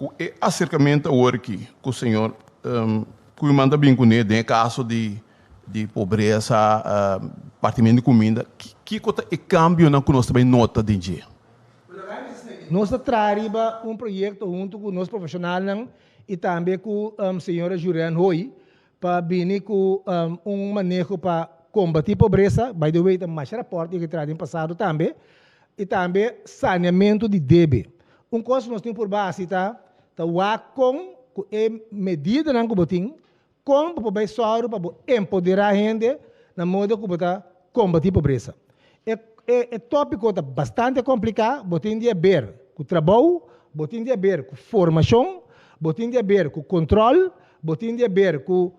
o acercamento agora aqui com o senhor, que me manda bem com ele, em caso de pobreza, partimento de comida, que é cambio não que nós também nota de dia? Nós trazemos um projeto junto com os profissionais e também com a senhora Juliana Roy para vir com manejo para combater pobreza, by the way, tem mais rapport que traz no passado também, e também saneamento de débito. Coisa que nós temos por base, tá com medida não botim, com para só para empoderar a gente na modo que para combater pobreza. É tópico tá bastante complicado, botim de ver com trabalho, botim de ver com formação, botim de ver com controle, botim de ver com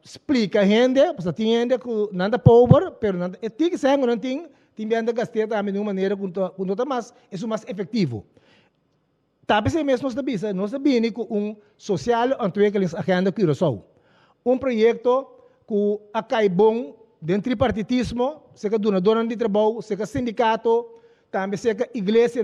explica a gente, porque tem gente que nada pobre, pero nada, tem que ser não tem de gastar também de uma maneira com outra mais, isso mais efetivo. Talvez é mesmo nós sabemos que social agenda Curaçao. Projeto que acai bom dentro do tripartitismo, seja donador de trabalho, seja sindicato, também seja igreja,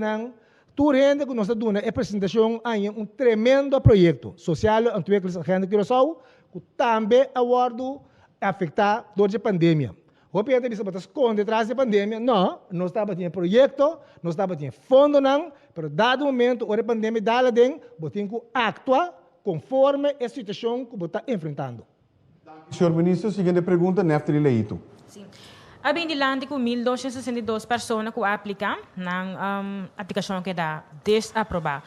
tudo rende que nós damos é apresentação em tremendo projeto social agenda Curaçao, que também aborda afetar durante a pandemia. O PNT bisa batas esconde atrás da pandemia, não, nós estava tendo projeto, nós estava tendo fundo não, pero dado momento a pandemia dá den, botem que actuar conforme a situação que está enfrentando. Senhor Ministro, seguinte pergunta, Neftali Leito. Sim. Abem de lande com 1.262 pessoas que aplicam na aplicação que dá desaprovar.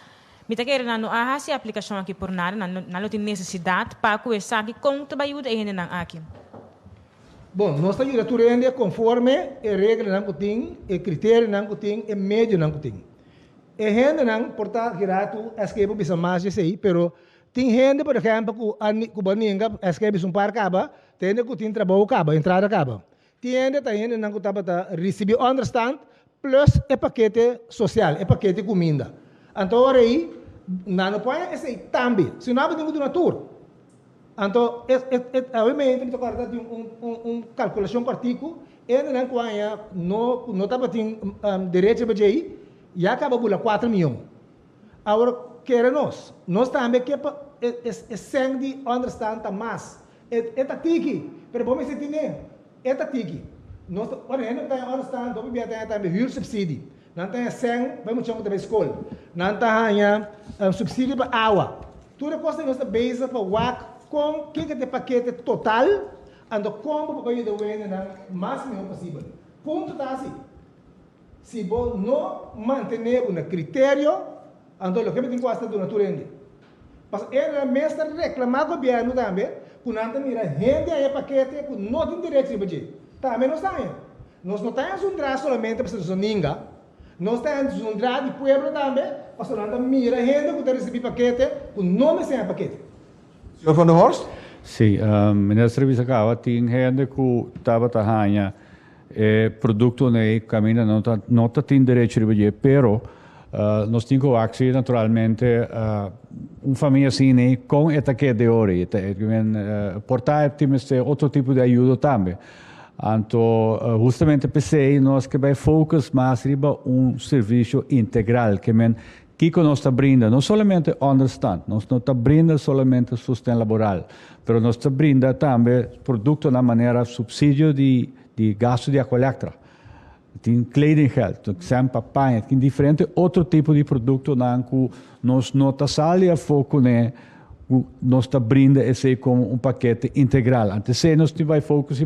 Me está querendo a se aplicação aqui por nada, não tem necessidade para começar que conta para ajuda ainda não aqui. Bom, nós estamos atuando conforme a regra que tem, o critério que tem, o médio que tem. A gente não porta girato, escreve bisa mais de sei, pero tem gente, por exemplo, que baninga escreve um par acaba, tem gente que tem trabalho acaba, entrada acaba. Tem gente não que tá receber understand plus o paquete social, o paquete comida. Então aí, não pode esse também, se não tem que natura. Então, obviamente, me toca de calculação particular, não estava tendo direito para ir, e acaba por 4 milhões. Agora, queremos, nós também que é sangue de understand mais. É tiki, pero bom se tem, é tiki. Nós, por exemplo, tem understand, do bem tem também huur subsídio. Não tem sangue, vamos chamar também escola. Não tem subsídio para água. Tudo é coisa que nós base para WAC com que é o paquete total, ando como para ir o máximo possível. Ponto está assim. Se você não manter um critério, ando o que me tem que fazer do natureza. Mas é mesmo reclamar com o governo também, que não tem gente aí paquete, que não tem direito de fazer. Também nós temos. Nós não temos um traço solamente para ser ninguém. Nós temos um traço de povo também, mas não temos gente que tem receber paquete, que não me sem paquete. Senhor Van der Horst? Sim, ministro Visacava tem gente que estava trabalhando produto né caminha não tem direito de fazer, pero nós temos que acceder naturalmente família assim né com etaque de hora, portar temos outro tipo de ajuda também. Então, justamente pensei nós que vai focus mais riba serviço integral que nós está brinda não somente understand, nós não está brinda somente sustento laboral, mas nós está brinda também produto na maneira subsídio de gasto de acolhectra. Tem kledinggeld, tem papai, tem diferente outro tipo de produto que nós não está sali a foco né, nós está brinda esse como paquete integral. Antes nós vai focus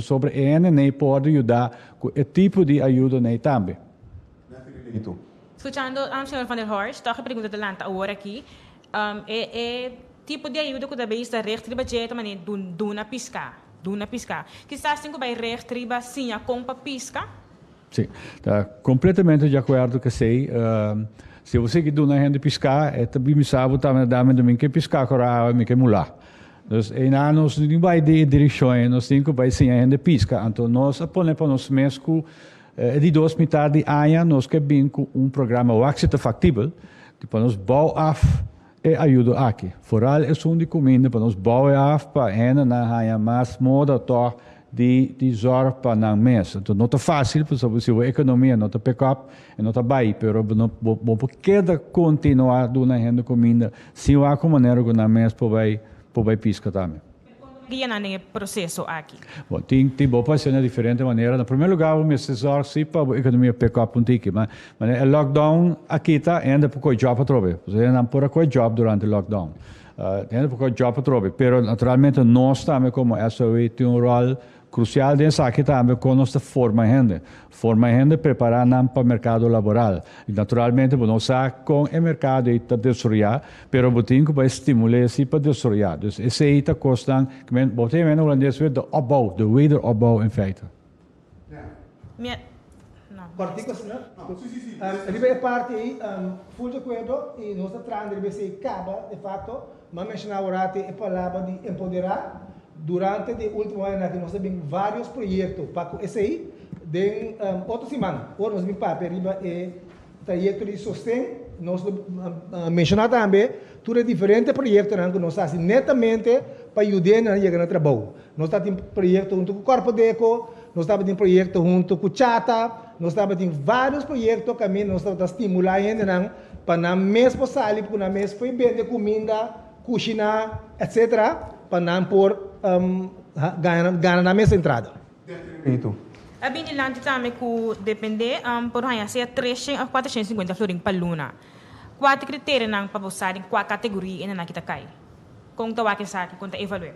sobre ele né pode ajudar com o tipo de ajuda né também. Escuchando ao senhor Van der Horst, toca a pergunta de lanta agora aqui, tipo de ajuda que também está recht de budget, mas duna piscar. Que está assim que vai recht riba sim a compra pisca? Sim, está completamente de acordo com sei. Se você que duna gente piscar, é também me sabe também domingo que piscar corá me que mular. Então, nós não vai de direção, nós temos que vai sim a gente pisca. Então nós aponemos para nós mesmo de 2 metade de ano, nós queremos com programa o accesso factível, para nós bouw af e ajuda aqui. Vooral é de comida, para nós bouw af para ena na haya mais moda toch de zorg para na mês. Então não é fácil, porque se a economia não está pick up, não está bem, mas não pode continuar dando a comida, se há como maneira que na mês pode piscar também. Guia no processo aqui. Bom, tem boa de diferente maneira. No primeiro lugar, o Mr. sim para a economia pegar um tique, mas o lockdown aqui está ainda por job para trobe. Você não pode ter job durante o lockdown. Ainda por job para trobe. Pero naturalmente nós também como SOE tem rol crucial dessa aqui também com nossa forma gente preparar para o mercado laboral. E naturalmente nós com o mercado está desarrollar, pero botin que vai estimular se para desarrollar. Dus esse aí está costando, que men botin men holandês weer de opbouw, de wederopbouw in feite. Partículas, né? Ribe é parte aí, full de acordo e nós estamos tratando de se acaba de fato, mas mencionar orate a palavra de empoderar. Durante o último ano aqui nós temos vários projetos para esse aí, de outra semana, agora nós temos para riba é projeto de sustento, nós mencionar também tudo diferente projetos que nós fazemos netamente para ajudar na chegar no trabalho. Nós temos projeto junto com o Corpo Deco, nós temos projeto junto com o Chata, nós temos vários projetos que nós estamos estimulando para na mesma sala, para na mesma vender comida, cozinhar, etc., para não por ganhar na mesma entrada. A Binilante também que depende por aí se é 300 a 450 florin para luna. Quatro critérios não para você em qual categoria ainda aqui tá cai. Como tá aqui sabe quanto evaluar.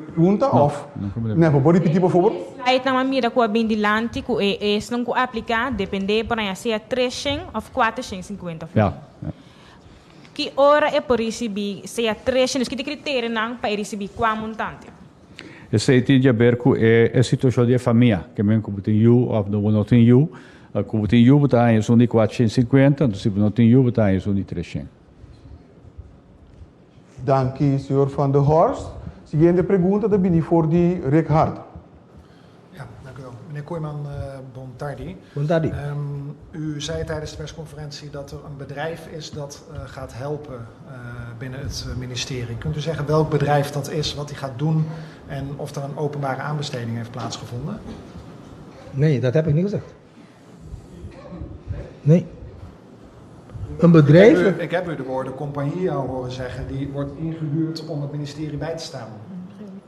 Pergunta of? Nee, pode repetir por favor? Aí tá uma mira com a Binilante que é não que aplicar depende por aí se é 300 a 450 florin. Que hora é por receber se é 300 que de critério não para receber qual montante. Esse aí tem a ver com a situação da família, que men como tem you of the não tem you, como tem you botar em de 450, então se não tem you botar em de 300. Dank senhor Van der Horst. Seguinte pergunta da Bini voor die Rick Hart. Ja, dank u wel. Meneer Kooijman, bon tardi. Bon tardi. U zei tijdens de persconferentie dat er een bedrijf is dat gaat helpen binnen het ministerie. Kunt u zeggen welk bedrijf dat is, wat hij gaat doen en of er een openbare aanbesteding heeft plaatsgevonden? Nee, dat heb ik niet gezegd. Nee. Een bedrijf... Ik heb u de woorden compagnie al horen zeggen, die wordt ingehuurd om het ministerie bij te staan.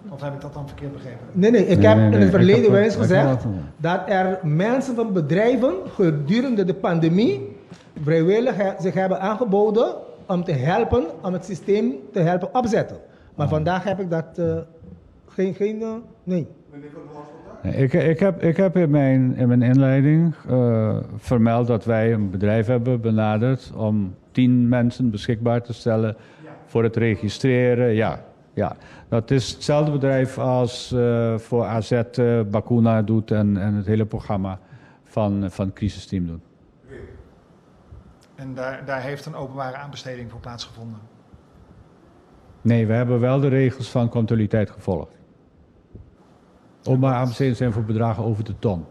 Of heb ik dat dan verkeerd begrepen? Nee, ik heb in het verleden wel eens gezegd dat er mensen van bedrijven gedurende de pandemie vrijwillig zich hebben aangeboden om te helpen, om het systeem te helpen opzetten. Maar vandaag heb ik dat nee. Ik heb in mijn inleiding vermeld dat wij een bedrijf hebben benaderd om 10 mensen beschikbaar te stellen voor het registreren. Ja, dat is hetzelfde bedrijf als voor AZ Bakuna doet en het hele programma van het crisisteam doet. En daar heeft een openbare aanbesteding voor plaatsgevonden? Nee, we hebben wel de regels van controliteit gevolgd. Openbare aanbestedingen zijn voor bedragen over de ton.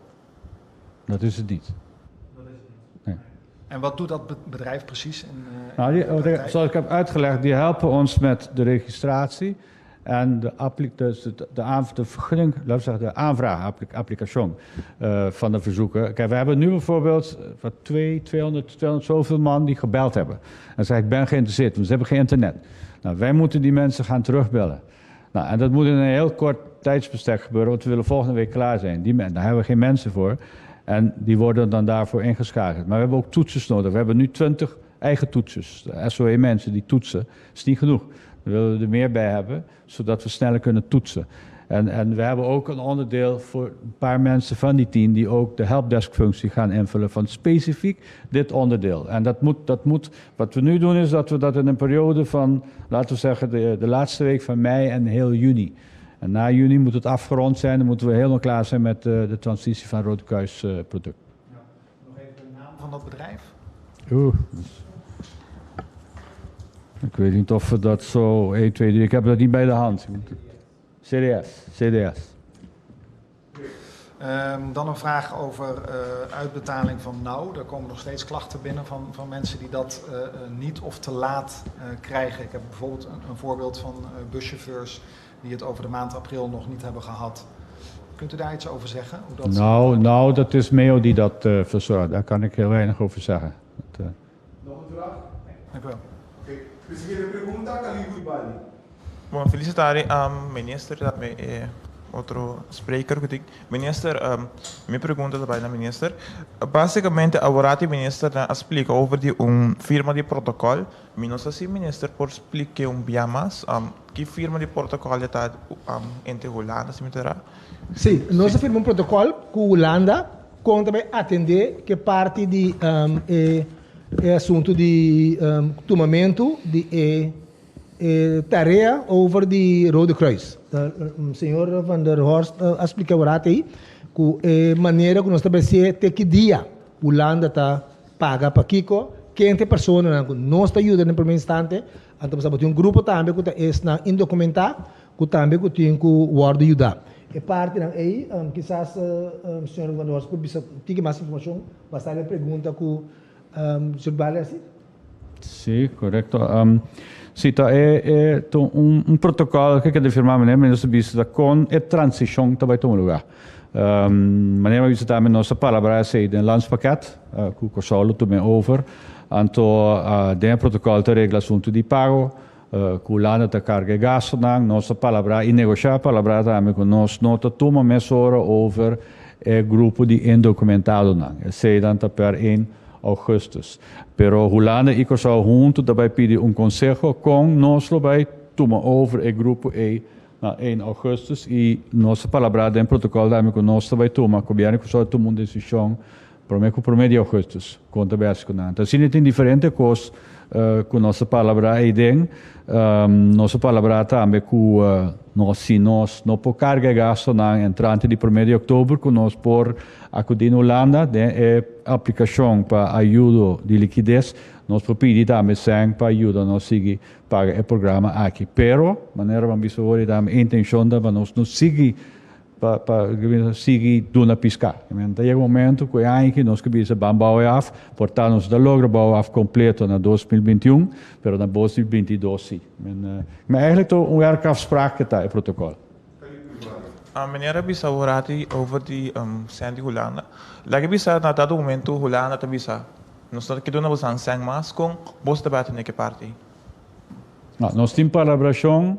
Dat is het niet. Nee. En wat doet dat bedrijf precies? Zoals ik heb uitgelegd, die helpen ons met de registratie en de vergunning, laten we zeggen, de aanvraagapplicatie van de verzoeken. Kijk, we hebben nu bijvoorbeeld 200 zoveel man die gebeld hebben. En zeggen, ik ben geïnteresseerd, want ze hebben geen internet. Nou, wij moeten die mensen gaan terugbellen. Nou, en dat moet in een heel kort tijdsbestek gebeuren, want we willen volgende week klaar zijn. Daar hebben we geen mensen voor. En die worden dan daarvoor ingeschakeld. Maar we hebben ook toetsers nodig. We hebben nu 20 eigen toetsers. De SOE mensen die toetsen. Dat is niet genoeg. We willen er meer bij hebben, zodat we sneller kunnen toetsen. En we hebben ook een onderdeel voor een paar mensen van die 10 die ook de helpdesk-functie gaan invullen van specifiek dit onderdeel. En dat moet, wat we nu doen is dat we dat in een periode van, laten we zeggen, de laatste week van mei en heel juni. En na juni moet het afgerond zijn, dan moeten we helemaal klaar zijn met de transitie van Rode Kruis product. Ja. Nog even de naam van dat bedrijf? Ik weet niet of we dat zo 1, 2, 3, ik heb dat niet bij de hand. CDS. Dan een vraag over uitbetaling van NOW. Daar komen nog steeds klachten binnen van mensen die dat niet of te laat krijgen. Ik heb bijvoorbeeld een voorbeeld van buschauffeurs die het over de maand april nog niet hebben gehad. Kunt u daar iets over zeggen? Hoe dat Nou, dat is MEO die dat verzorgt. Daar kan ik heel weinig over zeggen. Nog een vraag? Dank u wel. Presidente, pergunta Khalil Bali. Bom, felicitare al ministro da me outro spreker. Minister, minha pergunta também na minister. Basicamente, agora o minister explica over die firma de protocolo. Não sei se o minister pode explicar dia mais. Que firma de protocolo está entre Holanda, se me terá? Sim, nós firmamos um protocolo com a Holanda, com também atender que parte de assunto de tomamento de tarefa over de Rode Kruis. O senhor Van der Horst explicou aí que a maneira que nós estabelecemos até que dia a Holanda está paga para Kiko, quem tem pessoas que nós ajuda no primeiro instante, então temos um grupo também que está indocumentado, que também tem que guardar ajudar. E parte aí, quizás o senhor Van der Horst pode ter mais informação, bastante pergunta que o senhor Vale assim? Sim, correto. Sim, é protocolo que deve firmar, né, mas isso com a transição que vai tomar lugar. Maneira isso também nossa palavra é de landspakket, que o Consolo também over, então tem protocolo de regla assunto de pago, que o landa te carga gasto, nossa palavra e negociar a palavra também com nós nota toma mesura over o grupo de indocumentado, sei tanto per 1 augustus. Pero Holanda e Kosovo junto daarbij pedir consejo com nós vai tomar over o grupo na 1 augustus e nossa palavra em protocolo também com nós vai tomar, que o governo Kosovo toma uma decisão para o 1 de augustus contra o Brasil. Então, se tem diferentes coisas com nossa palavra aí dentro, nossa palavra também com se nós não por carga gasto na entrante de 1 de outubro, que nós por acudir na Holanda, é aplicação para ajuda de liquidez, nós por pedir também sangue para ajuda nós seguir para o programa aqui. Pero, maneira vamos ver também a intenção de nós não seguir para seguir dando piscar. Tem um momento que ainda nós queremos bambau af, portanto nós da logra bau af completo na 2021, pero na 2022 sim. Mas eigenlijk werk afspraak está o protocolo. Meneer bisa urati over die Sandy Holanda. Lagi bisa na dado momento Holanda ta bisa. Nós que dona você sang mas com bos debate nesse parte. Nós temos colaboração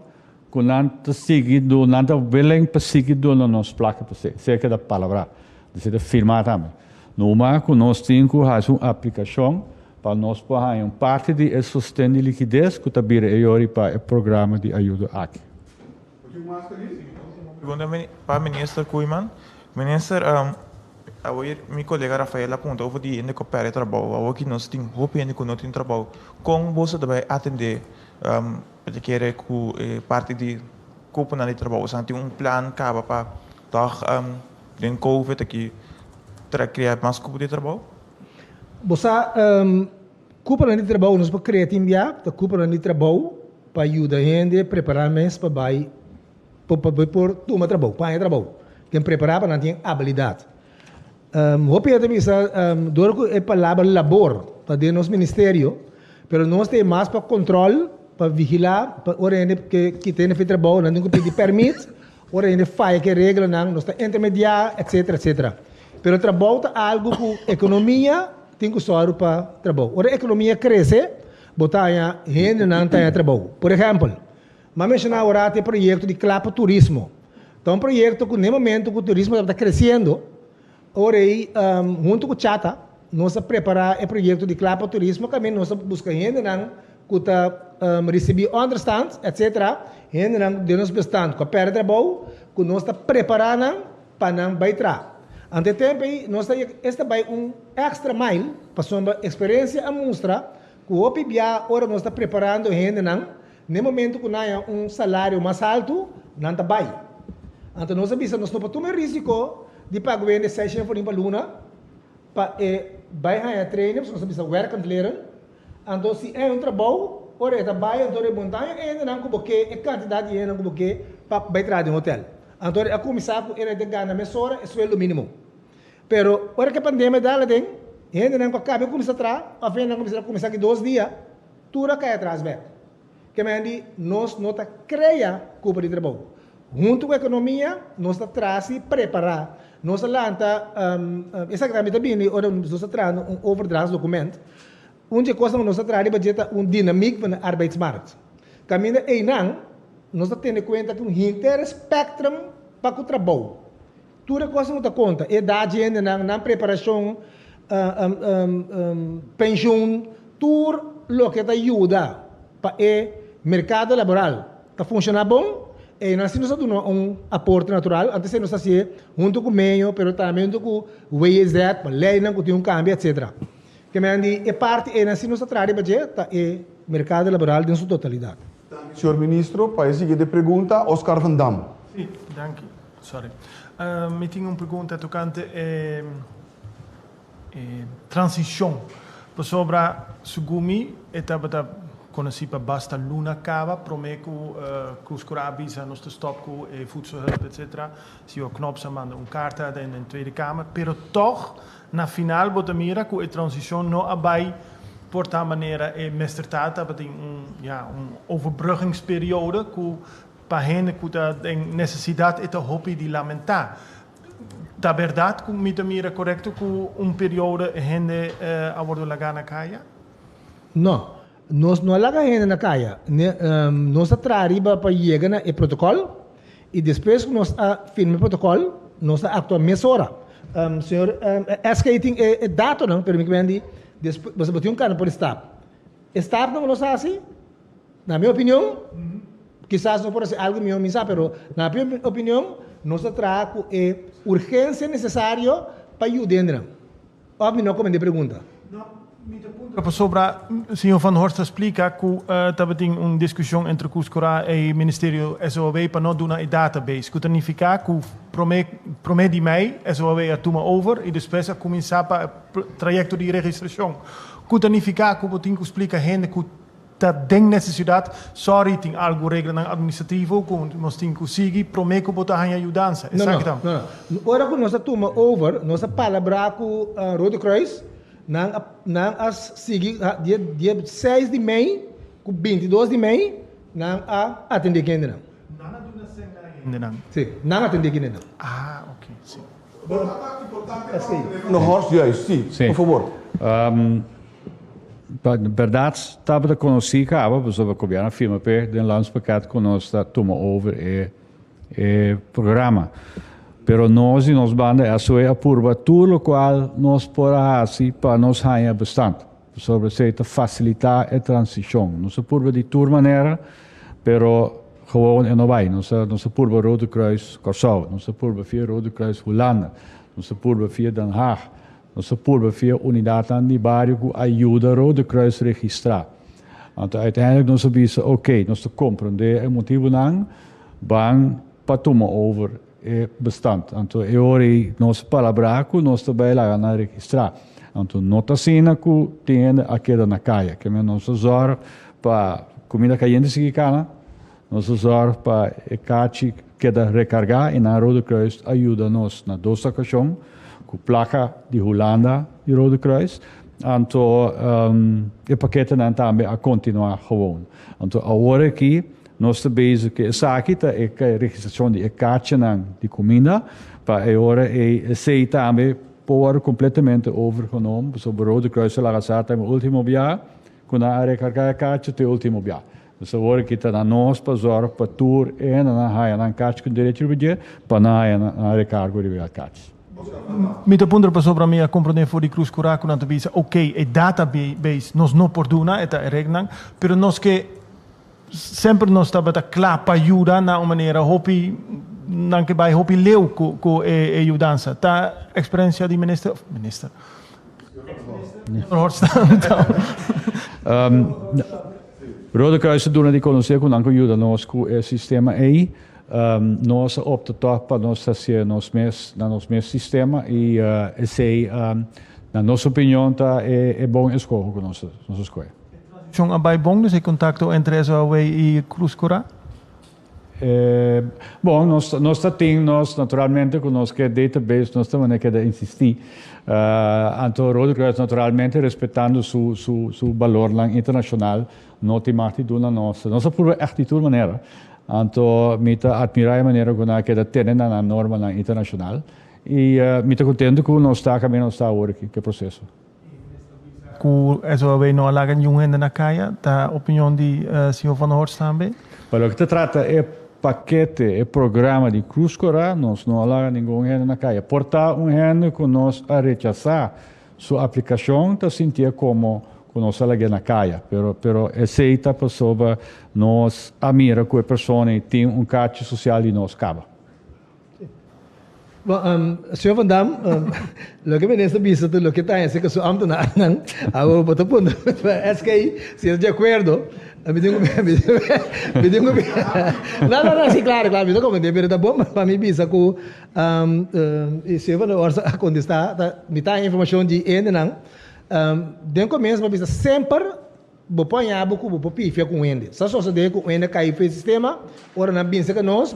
com nanta seguido, nanta willing para seguido na nossa placa para ser. Cerca da palavra, de firmar também. Numa que nós temos uma aplicação para nós poder parte de sustento de liquidez que também é para o programa de ajuda aqui. Pergunta para o ministro Koeman. Minister, meu colega Rafael apontou over die in de cooperatie trabalho, ook nós temos hoop in de conot in trabalho. Com você também atender de querer que parte de cooperação de trabalho, tem plan caba para toch den COVID aqui criar mais cooperação de trabalho. Você cooperação de trabalho nós para criar time já, cooperação de trabalho para ajudar a gente preparar mais para vai por tomar trabalho, para trabalho. Quem preparar para não ter habilidade. Hope também dor é palavra labor para dentro do nosso ministério, pero nós temos mais para controle, para vigilar, para orientar que tem feito trabalho, não tem que pedir permite, orientar faz que regra não, nós está intermediar, etc, etc. Pero o trabalho é algo que a economia tem que usar para trabalho. Ora a economia cresce, botar gente não tem trabalho. Por exemplo, mas mencionar agora tem projeto de clapa turismo. Então um projeto que no momento que o turismo está crescendo, ora aí junto com o Chata, nós preparar o projeto de clapa turismo, também nós buscamos gente não que está receber understand, etc. Gente não de nós bastante com a perda de trabalho, que nós está preparando para não baitar. Ante tempo aí, nós está vai extra mile para sua experiência a mostrar que o OPBA ora nós está preparando gente não, no momento que não salário mais alto, não está bem. Então nós sabemos nós não tomar risco de pagar o session for para luna, para vai treino, nós sabemos work and learn. Então se é trabalho, ora é trabalho, então é montanha, ainda não como que é quantidade ainda não como que para entrar em hotel. Então a começar com ele de ganhar mesora é sueldo mínimo. Pero ora que a pandemia dá lá tem, ainda não acaba começar atrás, a fim não começar aqui 2 dias, tudo cai atrás bem. Que me nós não tá criar culpa de trabalho. Junto com a economia, nós está atrás e preparar. Nós lanta exatamente também, nós está trazendo overdraft documento. Onde coisa nós está trazendo budget dinâmico para arbeidsmarkt. Caminho aí não, nós está tendo em conta que inteiro spectrum para o trabalho. Tudo que você não dá conta, é da agenda na preparação, pensão, tudo o que ajuda para o mercado laboral a funcionar bom. E nós temos um aporte natural, antes nós fazíamos junto com o meio, mas também junto com o WZ, para lei não tem cambio, etc. Que me andi, é parte, e nós temos a trabalhar para o mercado laboral em sua totalidade. Senhor Ministro, para a seguinte pergunta, Oscar Van Dam. Sim, dank u. Sorry. Eu tinha uma pergunta tocante transição. Sobre a Sugumi, estava conhecido basta luna cava, promeco Cuscura avisa nos te stop com voedselhulp, etc. Se o knop manda carta in de Tweede Kamer, pero toch na final bota mira com a transição não abai porta maneira mestertata, dat overbruggingsperiode com para gente que tem necessidade de hobby de lamentar. Da verdade, com me mira correto com período gente a bordo lagar na caia? Não. Nós não lagamos na caia. Nós trabalhamos para chegar no protocolo e depois que nós firmamos o protocolo, nós atuamos meia hora. Senhor, skating é dado, não? Permite-me dizer, você botou cara por staff. Staff não nós assim? Na minha opinião, quizás não pode ser algo meu, mas na minha opinião, nós trabalhamos com urgência necessária para ajudar. Ou não como de pergunta? Sobre o senhor Van Horst explica que tem uma discussão entre o Cuscura e o Ministério SOW para não dar uma database. Que significa que promete de mei SOW a toma over e depois a começar para o trajeto de registração. Que significa que o Tinko explica a gente que tem necessidade, sorry, tem algo regra administrativo, que nós temos que seguir, promete que botar a ajudança. Não. Agora que nós toma over, nós palavra com o Rode Kruis, nang as sige dia 6 de maio com 22 de maio nang a atender quem não. Sim, nang atender quem não. Ah, ok, sim. No Horst, juist, sim, por favor. Verdade, estava conhecido, mas o governo firma per den landspakket que nós toma over o programa. Pero nós e nós banda é a purva tudo o qual nós podemos fazer para nós ganhar bastante. Sobre a facilitar a transição. Nós purva de toda maneira, pero gewoon en vai. Nós purva Rode Kruis Curaçao, nós purva via Rode Kruis Holanda, nós purva via Den Haag, nós purva via unidade de bairro que ajuda Rode Kruis registrar. Então, uiteindelijk nós sabemos, ok, nós compreendemos o motivo não, bang para tomar over bestand. Então, hoje nós palabraco, nós também lá na registrar. Então, nota cena que tem aqui na caia, que nós usamos para comida caliente se cana, nós usamos para o caixa que dá recargar e na Rode Kruis ajuda nós na dosação com placa de Holanda de Rode Kruis. Então, o paquete não também a continuar gewoon. Então, agora aqui nós estamos bezig com essa aqui, a registração de caixa de comida, para agora sei também por completamente overgenomen. Sobre o Rode Kruis lá está no último dia, quando a recarga a caixa até o último dia. Então agora que está na nós para zorg para tour e na haia na caixa com direito de budget para na recarga de a caixa. Met de punten pas sobre mij comprender voor die Cruz Curaco na te bisa. Oké, het database nos no por duna eta regnang, pero nos que sempre nos está bata clapa ajuda na uma maneira hopi dan que bij hopi leu co ajudança. Ta experiência de minister. Rode Kruis doen die conhecer com anco ajuda nós com o sistema aí. Nós optamos para nós fazer nos mesmo sistema e sei na nossa opinião tá é bom escolha com nossa escolha. São abai bom nesse contato entre SOW e Cruz Cura? Bom, nós temos naturalmente com nós que database nós também quer insistir. Então Rode Kruis naturalmente respeitando seu valor internacional, não tem mais de uma nossa por echt de maneira. Então, me admirar a maneira como a queda tem na norma internacional e me contento que nós está caminhando nós está agora que processo. Com SOW não alaga nenhum ainda na caia, da opinião de senhor Van Horst também? Mas o que se trata é paquete e programa de Cruz Cora, nós não há ninguém gente na caia. Portar gente que nós a rechazar sua aplicação, tá sentir como nós alguém na caia, pero aceita pessoa nós admira que a pessoa tem cacho social e nós acaba. Bom, senhor Van Dam, lo que ministro bisa tu lo que está en que su amto na nang awo boto punto es que si es de acuerdo me digo não sim claro me digo como deveria dar bom para mim bisa ku se eu não orsa quando está me tá informação de ainda não den começo para bisa sempre bo ponha buku bo pifia com ende só de com ende cai fez sistema ora na bisa que nós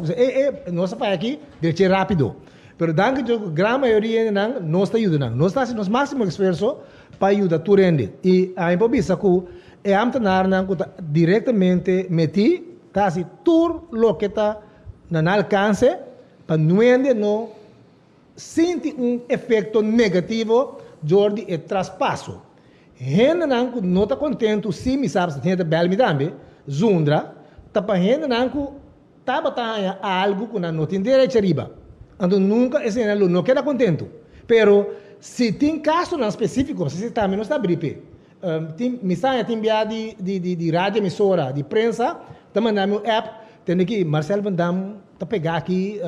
faz aqui de rápido. Pero danke a gran maioria não está ajudando. Nós estamos fazendo o máximo esforço para ajudar tu rende. E a improvisa que é amtenar que diretamente meti, tá assim, tudo o que está no alcance para não sentir efeito negativo de traspasso. Gente não está contente, se me sabe, se tem bem também, zundra, tá para gente que está batendo algo que não tem direito a riba. Então nunca esse não queda contento. Pero se tem caso não específico, se também não está bripe. Me sai tem enviado de rádio emissora, de prensa, também mandamos app, tem que Marcel Van Dam tá pegar aqui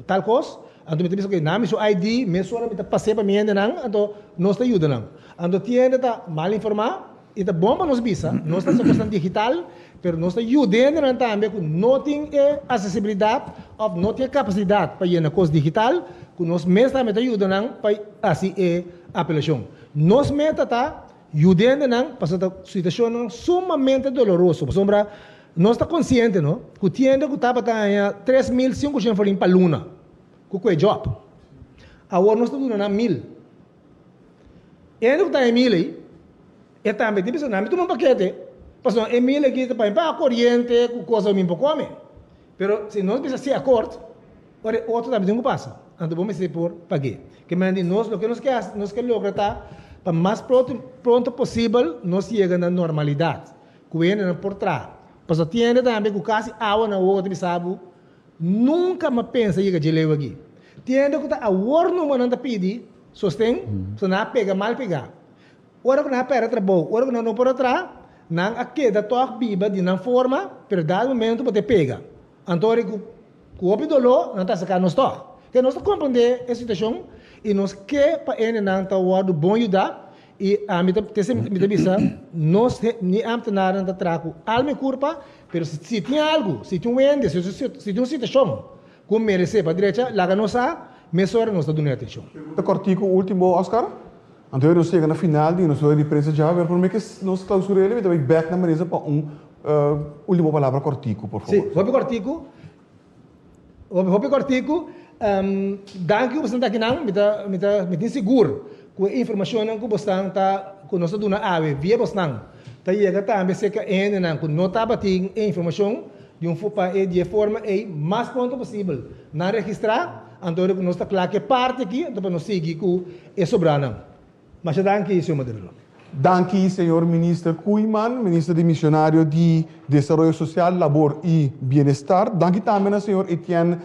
tal coisa. Então me diz que nome seu ID, emissora me tá passei para mim ainda não, então nós está ajudando. Então tinha tá mal informado, e tá bom para nós bisa, nós está só digital. Pero nós estamos ajudando também que não tem acessibilidade ou não tem capacidade para ir na coisa digital, que nós mesmos também ajudando para assim a apelação. Nós mesmos estamos ajudando para essa situação sumamente dolorosa. Por exemplo, nós estamos conscientes que tinha que estava ganhando 3.500 florins para luna, que é job. Agora nós estamos dando 1.000. E ainda que está em 1.000 aí, e também tem pessoas que não paquete. Pastor, Emília aqui está para a corrente, com coisa mesmo para comer. Pero se nós precisamos ser acordo, outro também tem que passar. Então vamos ser por pagar. Que nós, o que nós queremos lograr para mais pronto possível, nós chegamos na normalidade. Que por trás. Pastor, tem também que quase água na outra, me sabe, nunca me pensa em chegar aqui. Tem que estar a hora no momento de pedir, sostém, se não pega, mal pegar. Hora que não pega trabalho, hora que não por atrás, não a queda toque biba de não forma, pero dado momento você pega. Então, o obidolo não está sacando nos toque. Que nós compreender a situação e nós quer para ele não está o bom ajudar e a mim te bisa nós nem amtenar não trago alma culpa, pero se tem algo, se tem ende, se tem uma situação como merece para direita, lá nós mesora nós está dando atenção. Te cortico último Oscar. Então nós chegamos na final de nossa empresa já, por mim que nós clausuramos e também back na mesa para última palavra cortico, por favor. Sim, vou cortico. Danke você está aqui não, me tem seguro que a informação que você está com nós dando ave via você não. Tá chega também se que ainda não que não está batendo a informação de forma mais pronto possível. Na registrar, então nós está claro que parte aqui, então nós seguir com é sobrando. Mas danke, senhor Maduro. Danke, senhor ministro Koeman, ministro de Missionário de Desenvolvimento Social, Labor e Bem-Estar. Danke também ao senhor Etienne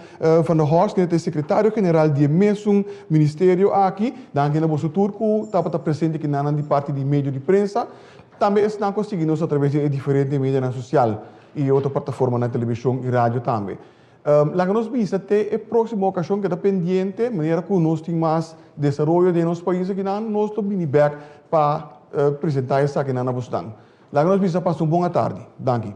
van der Horst, que é secretário-geral do mesmo ministério aqui. Danke ao vosso turco, estava presente aqui na parte de meio de prensa. Também estão conseguindo através de diferentes mídias sociais e outra plataforma na televisão e rádio também. La que nos visa até a próxima ocasião que está pendente, maneira que nós temos mais desenvolvimento de nossos países que nós estamos back para apresentar isso aqui na Boston. La que nos visa passar uma boa tarde. Danke.